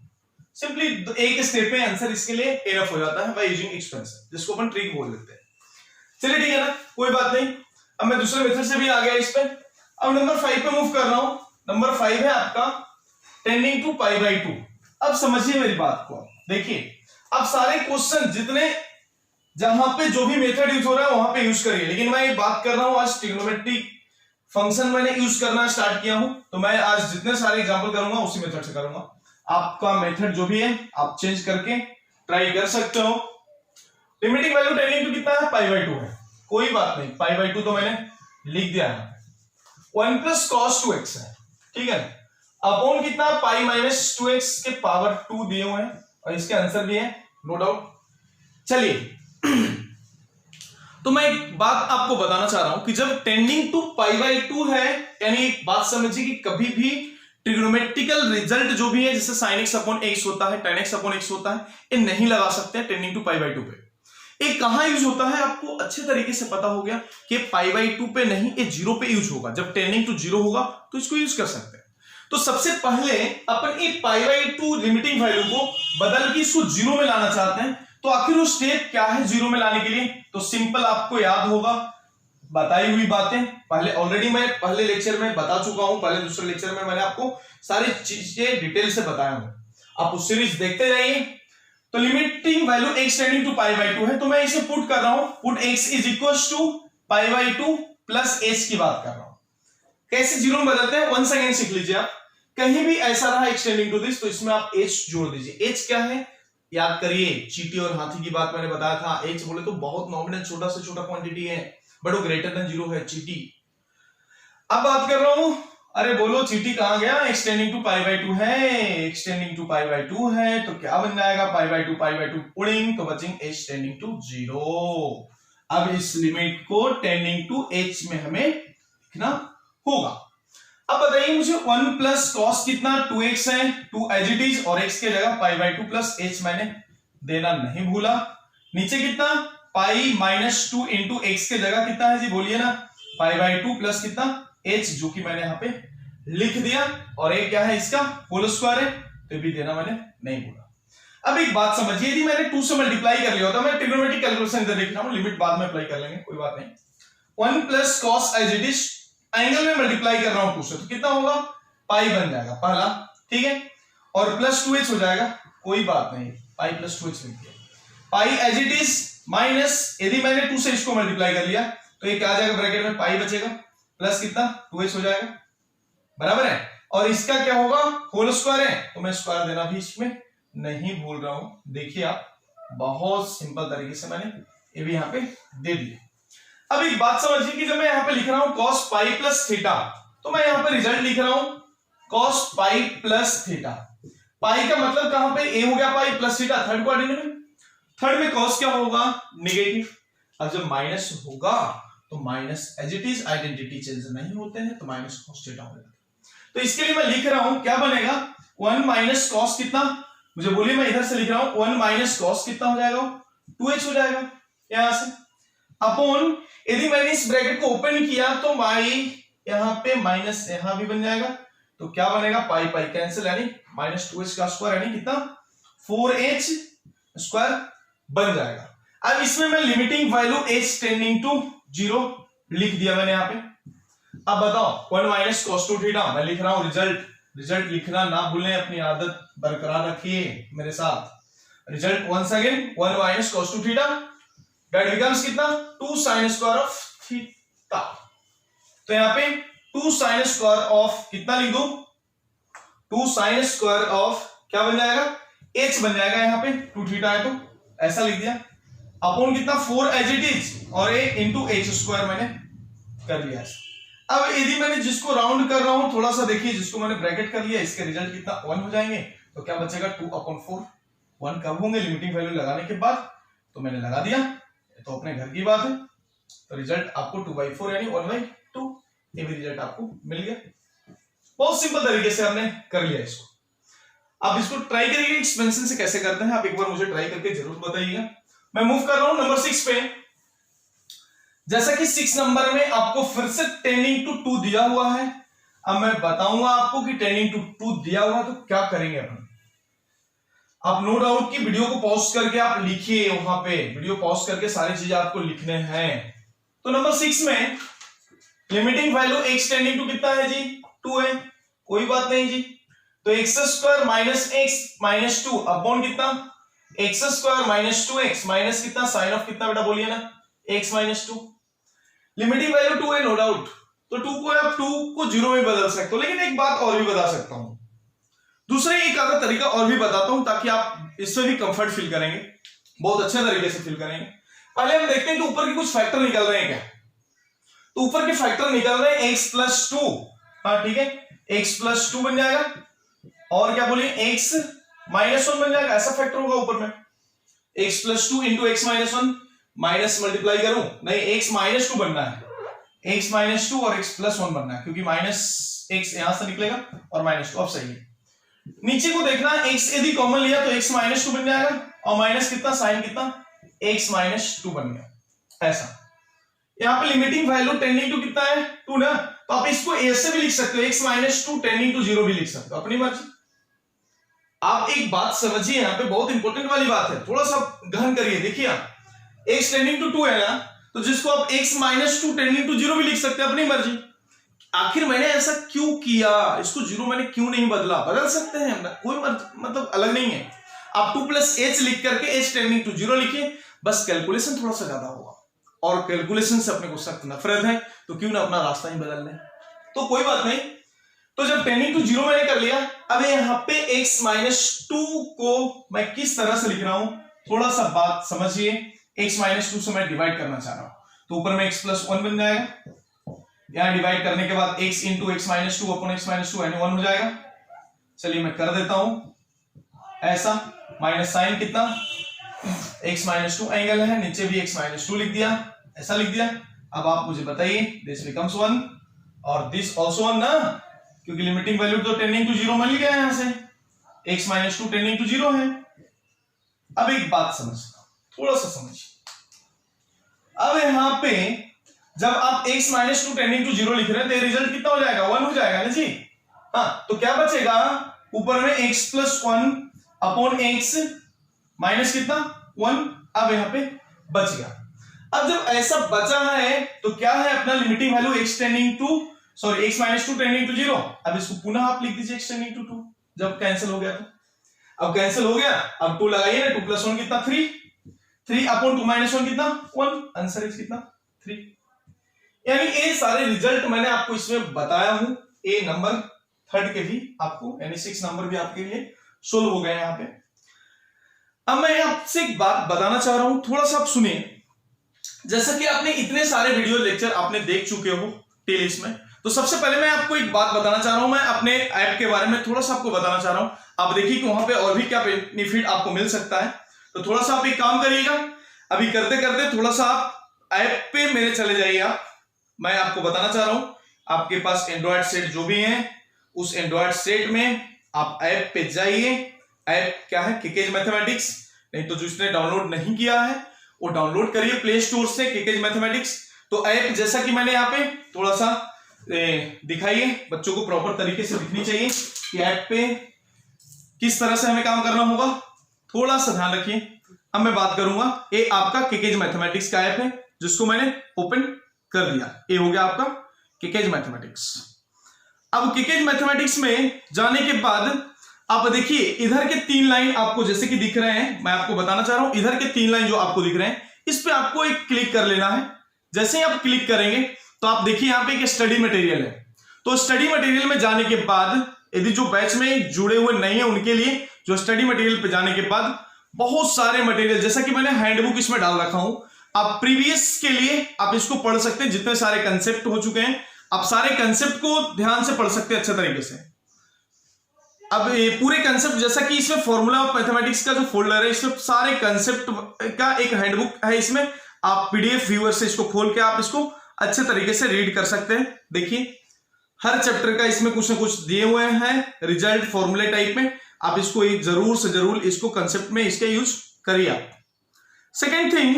सिंपली एक स्टेप में आंसर इसके लिए एनफ हो जाता है बाय यूजिंग एक्सपेंशन, जिसको अपन ट्रिक बोल देते हैं। चलिए ठीक है ना, कोई बात नहीं। अब मैं दूसरे मेथड से भी आ गया इस पे। अब नंबर 5 पे मूव कर रहा हूं, नंबर 5 है आपका टेंडिंग टू π/2। अब समझिए मेरी बात को, देखिए अब सारे क्वेश्चन जितने जहां पे जो भी मेथड यूज हो रहा है वहां पे यूज करिए, लेकिन मैं ये बात कर रहा हूं आज ट्रिग्नोमेट्रिक फंक्शन मैंने यूज करना स्टार्ट किया हूं, तो मैं आज जितने सारे एग्जांपल करूंगा उसी मेथड से करूंगा। आपका मेथड जो भी है आप चेंज करके ट्राई कर सकते हो। लिमिटिंग वैल्यू टेंडिंग टू कितना है, π/2 है, कोई बात नहीं, π/2 तो मैंने लिख दिया है, 1 प्लस cos 2x है, ठीक है। अपॉन कितना, पाई माइनस 2x के पावर 2 दिए हुए हैं और इसके आंसर भी है नो डाउट। चलिए तो मैं एक बात आपको बताना चाह रहा हूं कि जब टेंडिंग टू π/2 है, यानी एक बात समझिए कि कभी भी ट्रिग्नोमेट्रिकल रिजल्ट जो भी है जैसे sin x अपॉन x होता है, tan x अपॉन x होता है, ये नहीं लगा सकते टेंडिंग टू π/2 पे। ये कहां यूज होता है आपको अच्छे तरीके से पता हो गया कि π/2 पे नहीं, ये 0 पे यूज होगा। जब टेंडिंग टू 0 होगा तो इसको यूज कर सकते हैं। तो सबसे पहले अपन ये π/2 लिमिटिंग वैल्यू को बदल के इसको 0 में लाना चाहते हैं, तो आखिर वो स्टेप क्या है 0 में लाने के लिए, तो सिंपल आपको याद होगा बताई हुई बातें, पहले ऑलरेडी मैं पहले लेक्चर में बता चुका हूं, पहले दूसरे लेक्चर में मैंने आपको सारी चीजें डिटेल से बताया हूं, आप उस सीरीज देखते जाइए। तो limiting value x tending to π/2 है, तो मैं इसे पुट कर रहा हूं, put x is equal to π/2 plus h की बात कर रहा हूं। कैसे 0 में बदलते हैं, 1 सेकेंड सीख लीजिए आप। कहीं भी ऐसा रहा x टेंडिंग टू दिस तो इसमें आप h जोड़ दीजिए। h क्या है याद करिए, चींटी और हाथी की बात मैंने बताया था। h बोले तो बहुत नॉमिनल छोटा से छोटा क्वांटिटी है, बट वो ग्रेटर देन 0 है, चींटी। अब बात कर रहा हूं, अरे बोलो चींटी कहां गया, x टेंडिंग टू π/2 है, x टेंडिंग टू π/2 है, तो क्या बन जाएगा π/2 पुडिंग, तो बचेंगे h टेंडिंग टू 0। अब इस लिमिट को टेंडिंग टू h में हमें लिखना होगा। अब बताइए मुझे 1 प्लस कॉस कितना 2x है, 2 एज इट इज, और x के जगह π/2 प्लस h मैंने देना नहीं भूला। नीचे कितना पाई माइनस 2 इंटू एक्स के जगह कितना है जी बोलिए ना, π/2 प्लस कितना h, जो कि मैंने यहां पे लिख दिया, और एक क्या है इसका होल स्क्वायर है, तो भी देना मैंने नहीं भूला। अब एक बात समझिए, यदि मैंने 2 से मल्टीप्लाई कर लिया होता, मैं ट्रिग्नोमेट्रिक कैलकुलेशन इधर देख रहा हूं, लिमिट बाद में अप्लाई कर लेंगे, कोई बात नहीं। 1 plus cos as it is, angle में मल्टीप्लाई कर रहा हूं 2 से, तो कितना होगा पाई बन जाएगा पहला, ठीक है, और प्लस 2h हो जाएगा, कोई बात नहीं, पाई प्लस 2h लिख दिया, पाई एज इट इज माइनस, यदि मैंने 2 से इसको मल्टीप्लाई कर लिया तो ये क्या आ जाएगा, ब्रैकेट में पाई बचेगा प्लस कितना 2h हो जाएगा, बराबर है, और इसका क्या होगा, होल स्क्वायर है, तो मैं स्क्वायर देना भी इसमें नहीं भूल रहा हूं, देखिए आप, बहुत सिंपल तरीके से मैंने ये भी यहां पे दे दिया। अब एक बात समझिए कि जब मैं यहां पे लिख रहा हूं cos पाई प्लस थीटा, तो मैं यहां पे रिजल्ट लिख रहा हूं cos पाई प्लस थीटा, पाई का मतलब कहां पे, a हो गया pi plus theta third quadrant में, थर्ड में cos क्या होगा, नेगेटिव, अब जब माइनस होगा तो minus as it is, identity change नहीं होते हैं, तो माइनस cos थीटा हो जाएगा। तो इसके लिए मैं लिख रहा हूं क्या बनेगा, 1 माइनस cos कितना, मुझे बोलिए, मैं इधर से लिख रहा हूं 1 माइनस cos कितना हो जाएगा, 2h हो जाएगा यहां से, अपॉन, यदि मैंने इस ब्रैकेट को ओपन किया तो माई यहां पे माइनस यहां भी बन जाएगा, तो क्या बनेगा, पाई पाई कैंसिल, यानी माइनस 2h का स्क्वायर, यानी कितना 4h स्क्वायर बन जाएगा। अब इसमें मैं limiting value h tending to 0 लिख दिया मैंने यहां पे। अब बताओ 1 माइनस cos 2 थीटा, मैं लिख रहा हूं रिजल्ट लिखना ना भूलें, अपनी आदत बरकरार रखिए मेरे साथ, result once again 1 minus cos 2 theta that becomes कितना, 2 sin स्क्वायर ऑफ थीटा, तो यहां पे 2 sin स्क्वायर ऑफ कितना लिख दो, 2 sin स्क्वायर ऑफ क्या बन जाएगा, h बन जाएगा, यहां पे 2 थीटा है तो ऐसा लिख दिया, अपॉन कितना 4 एज इट इज, और a इंटू एच स्क्वायर मैंने कर लिया। अब यदि मैंने जिसको राउंड कर रहा हूं, थोड़ा सा देखिए, जिसको मैंने ब्रैकेट कर लिया, इसके रिजल्ट कितना 1 हो जाएंगे, तो क्या बचेगा 2/4, 1 कब होंगे, लिमिटिंग वैल्यू लगाने के बाद, तो मैंने लगा दिया, तो अपने घर की बात है, तो रिजल्ट आपको 2/4 यानी 1/2, ये भी रिजल्ट आपको मिल गया। बहुत सिंपल तरीके से हमने कर लिया इसको। आप इसको ट्राई करिए एक्सपेंशन से कैसे करते हैं, आप एक बार मुझे ट्राई करके जरूर बताइएगा। मैं मूव कर रहा हूं नंबर 6 पे। जैसा कि 6 नंबर में आपको फिर से टेंडिंग टू 2 दिया हुआ है, अब मैं बताऊंगा आपको कि टेंडिंग टू 2 दिया हुआ है तो क्या करेंगे अपन। आप नो डाउट की वीडियो को पॉज करके आप लिखिए, वहां पे वीडियो पॉज करके सारी चीजें आपको लिखने हैं। तो नंबर 6 में limiting value x tending to कितना है जी, 2 है, कोई बात नहीं जी, तो x square minus x minus 2 upon कितना, x square minus 2x minus कितना, साइन ऑफ कितना बेटा बोलिए ना, x माइनस 2, लिमिटिंग वैल्यू 2 है नो डाउट, तो 2 को आप 2 को 0 में बदल सकते हो। लेकिन एक बात और भी बता सकता हूं, दूसरे एक आधा तरीका और भी बताता हूं, ताकि आप इससे भी कंफर्ट फील करेंगे, बहुत अच्छे तरीके से फील करेंगे। पहले हम देखते हैं कि ऊपर के कुछ फैक्टर निकल रहे हैं क्या, तो ऊपर के फैक्टर निकल रहे हैं x प्लस 2, हाँ ठीक है, x प्लस 2 बन जाएगा, और क्या बोलिए x माइनस 1 बन जाएगा, ऐसा फैक्टर होगा ऊपर में, x plus 2 into x minus 1, minus multiply करूं, नहीं x माइनस 2 बनना है, x माइनस 2 और x प्लस 1 बनना है, क्योंकि माइनस x यहां से निकलेगा और माइनस 2, अब सही है। नीचे को देखना, x यदि कॉमन लिया तो x माइनस 2 बन जाएगा, और माइनस कितना, साइन कितना, x माइनस 2 बन गया, ऐसा। यहाँ पे लिमिटिंग वैल्यू टेंडिंग टू कितना है, 2 ना, तो आप इसको ऐसे भी लिख सकते हो, x माइनस 2 टेंडिंग टू 0 भी लिख सकते हो, अपनी मर्जी। आप एक बात समझिए, यहाँ पे बहुत इंपॉर्टेंट वाली बात है, थोड़ा सा गहन करिए, देखिए आप x टेंडिंग टू 2 है ना, तो जिसको आप x माइनस 2 टेंडिंग टू 0 भी लिख सकते हैं, अपनी मर्जी। आखिर मैंने ऐसा क्यों किया, इसको 0 मैंने क्यों नहीं बदला, बदल सकते हैं, कोई मतलब अलग नहीं है। आप 2 प्लस h लिख करके h टेंडिंग टू 0 लिखिए, बस कैलकुलेशन थोड़ा सा ज्यादा होगा, और कैलकुलेशन से अपने को सख्त नफरत है, तो क्यों ना अपना रास्ता ही बदल लें, तो कोई बात नहीं। तो जब टेंडिंग टू 0 मैंने कर लिया, अब यहाँ पे x माइनस 2 को मैं किस तरह से लिख रहा हूं, थोड़ा सा बात समझिए। x माइनस 2 से मैं डिवाइड करना चाह रहा हूं, तो ऊपर में x प्लस 1 बन जाएगा, यहां डिवाइड करने के बाद x into x minus 2 upon x minus 2 यानी 1 हो जाएगा। चलिए मैं कर देता हूं ऐसा, माइनस साइन कितना, x माइनस 2 एंगल है, नीचे भी x माइनस 2 लिख दिया, ऐसा लिख दिया। अब आप मुझे बताइए, दिस बिकम्स 1 और दिस ऑल्सो 1 ना, क्योंकि लिमिटिंग वैल्यू तो टेंडिंग टू 0 मिल गया यहां से, x माइनस 2 टेंडिंग टू 0 है। अब एक बात समझना, थोड़ा सा समझिए, अब यहां पे जब आप x माइनस 2 टेंडिंग टू 0 लिख रहे हैं, तो रिजल्ट कितना हो जाएगा, 1 हो जाएगा ना जी, हाँ, तो क्या बचेगा ऊपर में x plus 1 upon x minus कितना 1, अब यहां पे बच गया। अब जब ऐसा बचा है तो क्या है, अपना limiting value x tending to sorry x minus 2 tending to 0। अब इसको पुनः आप लिख दीजिए x टेंडिंग टू 2, जब कैंसिल हो गया तो। अब कैंसिल हो गया, अब 2 लगाइए ना, 2 प्लस 1 कितना 3, 3 अपॉन 2 माइनस 1 कितना 1, आंसर इज कितना 3। यानी ये सारे रिजल्ट मैंने आपको इसमें बताया हूं, ए नंबर थर्ड के भी आपको, यानी 6 नंबर भी आपके लिए सोल्व हो गए यहाँ पे। अब मैं आपसे एक बात बताना चाह रहा हूं, थोड़ा सा आप सुनिए। जैसा कि आपने इतने सारे वीडियो लेक्चर आपने देख चुके हो टेलिस में, तो सबसे पहले मैं आपको एक बात बताना चाह रहा हूं, मैं अपने ऐप के बारे में थोड़ा सा आपको बताना चाह रहा हूं। आप देखिए कि वहां पे और भी क्या बेनिफिट आपको मिल सकता है। तो थोड़ा सा आप एक काम करिएगा, अभी करते करते थोड़ा सा आप ऐप पे मेरे चले जाइए। आप, मैं आपको बताना चाह रहा हूं, आपके पास एंड्रॉयड सेट जो भी है, उस एंड्रॉयड सेट में आप ऐप पे जाइए। ऐप क्या है? किकेज मैथमेटिक्स। नहीं तो जो इसने डाउनलोड नहीं किया है वो डाउनलोड करिए प्ले स्टोर से, किकेज मैथमेटिक्स। तो ऐप जैसा कि मैंने यहाँ पे थोड़ा सा दिखाइए, बच्चों को प्रॉपर तरीके से दिखनी चाहिए कि ऐप पे किस तरह से हमें काम करना होगा, थोड़ा सा ध्यान रखिए। अब मैं बात करूंगा, ये आपका किकेज मैथमेटिक्स का ऐप है जिसको मैंने ओपन कर दिया। ये हो गया आपका किकेज मैथमेटिक्स। अब किकेज मैथमेटिक्स में जाने के बाद आप देखिए इधर के 3 लाइन आपको जैसे कि दिख रहे हैं, मैं आपको बताना चाह रहा हूं, इधर के 3 लाइन जो आपको दिख रहे हैं, इस पे आपको एक क्लिक कर लेना है। जैसे ही आप क्लिक करेंगे तो आप देखिए यहां पे एक स्टडी मटेरियल है। तो स्टडी मटेरियल में जाने के बाद, यदि जो बैच में जुड़े हुए नहीं है उनके लिए, जो स्टडी मटेरियल पे जाने के बाद बहुत सारे मटेरियल, जैसा कि मैंने हैंडबुक इसमें डाल रखा हूं, आप प्रीवियस के लिए आप इसको पढ़ सकते हैं। जितने सारे कंसेप्ट हो चुके हैं, आप सारे कंसेप्ट को ध्यान से पढ़ सकते हैं अच्छे तरीके से। अब ये पूरे कंसेप्ट, जैसा कि इसमें फॉर्मूला ऑफ मैथमेटिक्स का जो फोल्डर है, इसमें सारे कंसेप्ट का एक हैंडबुक है। इसमें आप पीडीएफ व्यूअर से इसको खोल के आप इसको अच्छे तरीके से रीड कर सकते हैं। देखिए हर चैप्टर का इसमें कुछ ना कुछ दिए हुए हैं रिजल्ट फॉर्मूले टाइप में। आप इसको जरूर से जरूर इसको कंसेप्ट में इसके यूज करिए आप। सेकेंड थिंग,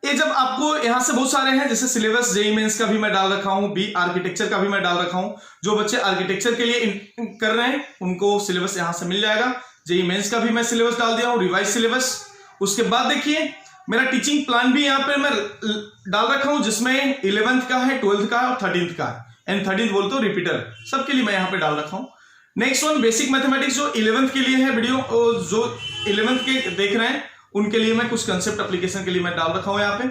ये जब आपको यहां से बहुत सारे हैं, जैसे सिलेबस जेईई मेंस का भी मैं डाल रखा हूं, बी आर्किटेक्चर का भी मैं डाल रखा हूं। जो बच्चे आर्किटेक्चर के लिए कर रहे हैं उनको सिलेबस यहां से मिल जाएगा। जेईई मेंस का भी मैं सिलेबस डाल दिया हूं, रिवाइज सिलेबस। उसके बाद देखिए मेरा टीचिंग प्लान भी यहां पे मैं डाल रखा हूं, जिसमें 11th का है, 12th का है और 13th का है। एंड 13th बोलते हो रिपीटर, सबके लिए मैं यहां पे डाल रखा हूं। नेक्स्ट वन बेसिक मैथमेटिक्स, जो 11th के लिए है वीडियो, जो 11th के देख रहे हैं उनके लिए मैं कुछ कंसेप्ट एप्लीकेशन के लिए मैं डाल रखा हूं यहाँ पे।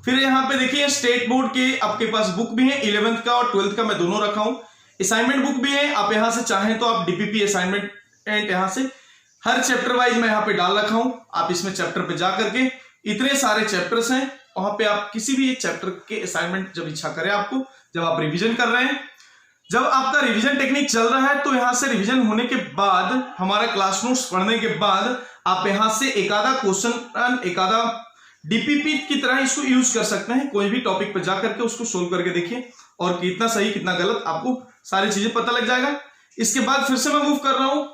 फिर यहाँ पे देखिए स्टेट बोर्ड के आपके पास बुक भी है, 11th का और 12th का मैं दोनों रखा हूं। असाइनमेंट बुक भी है, आप यहां से चाहें तो आप डीपीपी असाइनमेंट यहां से हर चैप्टर वाइज मैं यहाँ पे डाल रखा हूं। आप इसमें चैप्टर पे जा करके, इतने सारे चैप्टर्स हैं, वहां पे आप किसी भी एक चैप्टर के असाइनमेंट जब इच्छा करें आपको, जब आप रिविजन कर रहे हैं, जब आपका रिवीजन टेक्निक चल रहा है, तो यहां से रिवीजन होने के बाद, हमारा क्लास नोट्स पढ़ने के बाद, आप यहां से एक आधा क्वेश्चन, एक आधा डीपीपी की तरह इसको यूज कर सकते हैं। कोई भी टॉपिक पर जाकर के उसको सोल्व करके देखिए, और कितना सही कितना गलत आपको सारी चीजें पता लग जाएगा। इसके बाद फिर से मैं मूव कर रहा हूं,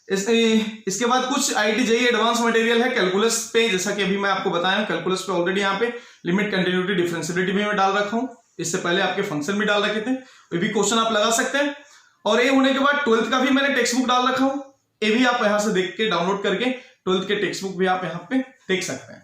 इसके बाद कुछ आईआईटी जेईई एडवांस मटेरियल है कैलकुलस पे, जैसा कि अभी मैं आपको बताया कैलकुलस पे ऑलरेडी यहाँ पे लिमिट, कंटिन्यूटी, डिफरेंशियबिलिटी भी मैं डाल रखा हूं। इससे पहले आपके फंक्शन भी डाल रखे थे, ये भी क्वेश्चन आप लगा सकते हैं। और ये होने के बाद 12th का भी मैंने टेक्स्ट बुक डाल रखा हूं, ये भी आप यहां से देख के डाउनलोड करके 12th के टेक्स्ट बुक भी आप यहाँ पे देख सकते हैं।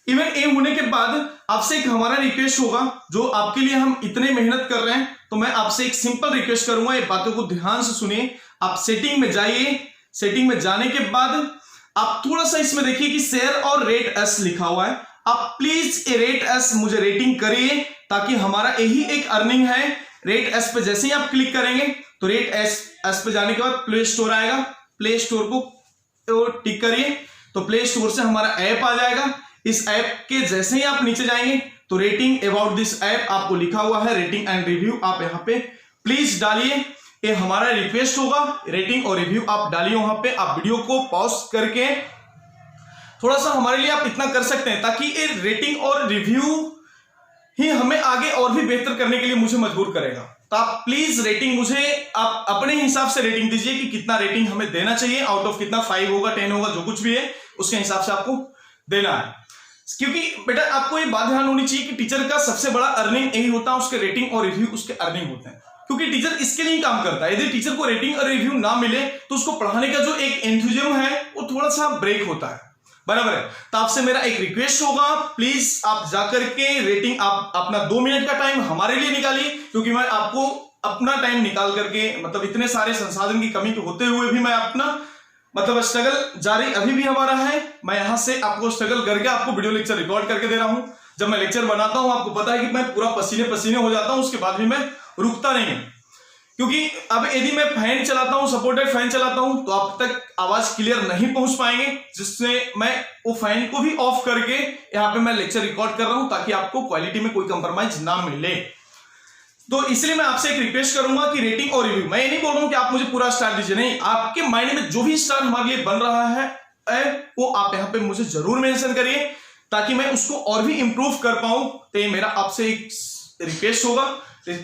इवन ए होने के बाद आपसे एक हमारा रिक्वेस्ट होगा, जो आपके लिए हम इतने मेहनत कर रहे हैं, तो मैं आपसे एक सिंपल रिक्वेस्ट करूंगा, ये बातों को ध्यान से सुनिए। आप सेटिंग में जाइए, सेटिंग में जाने के बाद आप थोड़ा सा इसमें देखिए कि शेयर और रेट एस लिखा हुआ है, आप प्लीज ए रेट एस मुझे रेटिंग करिए, ताकि हमारा यही एक अर्निंग है। रेट एस पे जैसे ही आप क्लिक करेंगे तो रेट एस पे जाने के बाद प्ले स्टोर आएगा, प्ले स्टोर को टिक करिए, तो प्ले स्टोर से हमारा ऐप आ जाएगा। इस ऐप के जैसे ही आप नीचे जाएंगे तो रेटिंग अबाउट दिस ऐप आपको लिखा हुआ है, रेटिंग एंड रिव्यू आप यहाँ पे प्लीज डालिए। ये हमारा रिक्वेस्ट होगा, रेटिंग और रिव्यू आप डालिए वहां पे। आप वीडियो को पॉज करके थोड़ा सा हमारे लिए आप इतना कर सकते हैं, ताकि ये रेटिंग और रिव्यू ही हमें आगे और भी बेहतर करने के लिए मुझे मजबूर करेगा। तो आप प्लीज रेटिंग मुझे आप अपने हिसाब से रेटिंग दीजिए कि कितना रेटिंग हमें देना चाहिए, आउट ऑफ कितना, 5 होगा, 10 होगा, जो कुछ भी है उसके हिसाब से आपको देना है। क्योंकि बेटा आपको ये बात ध्यान होनी चाहिए कि टीचर का सबसे बड़ा अर्निंग यही होता है, उसके रेटिंग और रिव्यू उसके अर्निंग होते हैं। क्योंकि टीचर इसके लिए काम करता है। यदि टीचर को रेटिंग और रिव्यू ना मिले तो उसको पढ़ाने का जो एक एंथुजिज्म है वो थोड़ा सा ब्रेक होता है, बराबर है। तो आपसे मेरा एक रिक्वेस्ट होगा, प्लीज आप जाकर के रेटिंग, आप अपना 2 मिनट का टाइम हमारे लिए निकालिए, क्योंकि मैं आपको अपना टाइम निकाल करके, मतलब इतने सारे संसाधन की कमी होते हुए भी मैं अपना मतलब स्ट्रगल जारी अभी भी हमारा है। मैं यहां से आपको स्ट्रगल करके आपको वीडियो लेक्चर रिकॉर्ड करके दे रहा हूं। जब मैं लेक्चर बनाता हूं आपको पता है कि मैं पूरा पसीने पसीने हो जाता हूं, उसके बाद भी मैं रुकता नहीं हूं, क्योंकि अब यदि मैं फैन चलाता हूं, सपोर्टेड फैन चलाता हूं, तो आप तक आवाज क्लियर नहीं पहुंच पाएंगे, जिससे मैं वो फैन को भी ऑफ करके यहां पे मैं लेक्चर रिकॉर्ड कर रहा हूं, ताकि आपको क्वालिटी में कोई कंप्रोमाइज ना मिले। तो इसलिए मैं आपसे एक रिक्वेस्ट करूंगा कि रेटिंग और रिव्यू, मैं ये नहीं बोल रहा हूं कि आप मुझे पूरा स्टार दीजिए, नहीं, आपके माइंड में जो भी स्टार हमारे लिए बन रहा है वो आप यहां पे मुझे जरूर मेंशन करिए, ताकि मैं उसको और भी इंप्रूव कर पाऊं। तो ये मेरा आपसे एक रिक्वेस्ट होगा।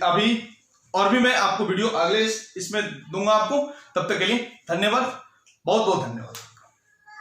अभी और भी मैं आपको वीडियो अगले इसमें दूंगा आपको। तब तक के लिए धन्यवाद, बहुत बहुत धन्यवाद।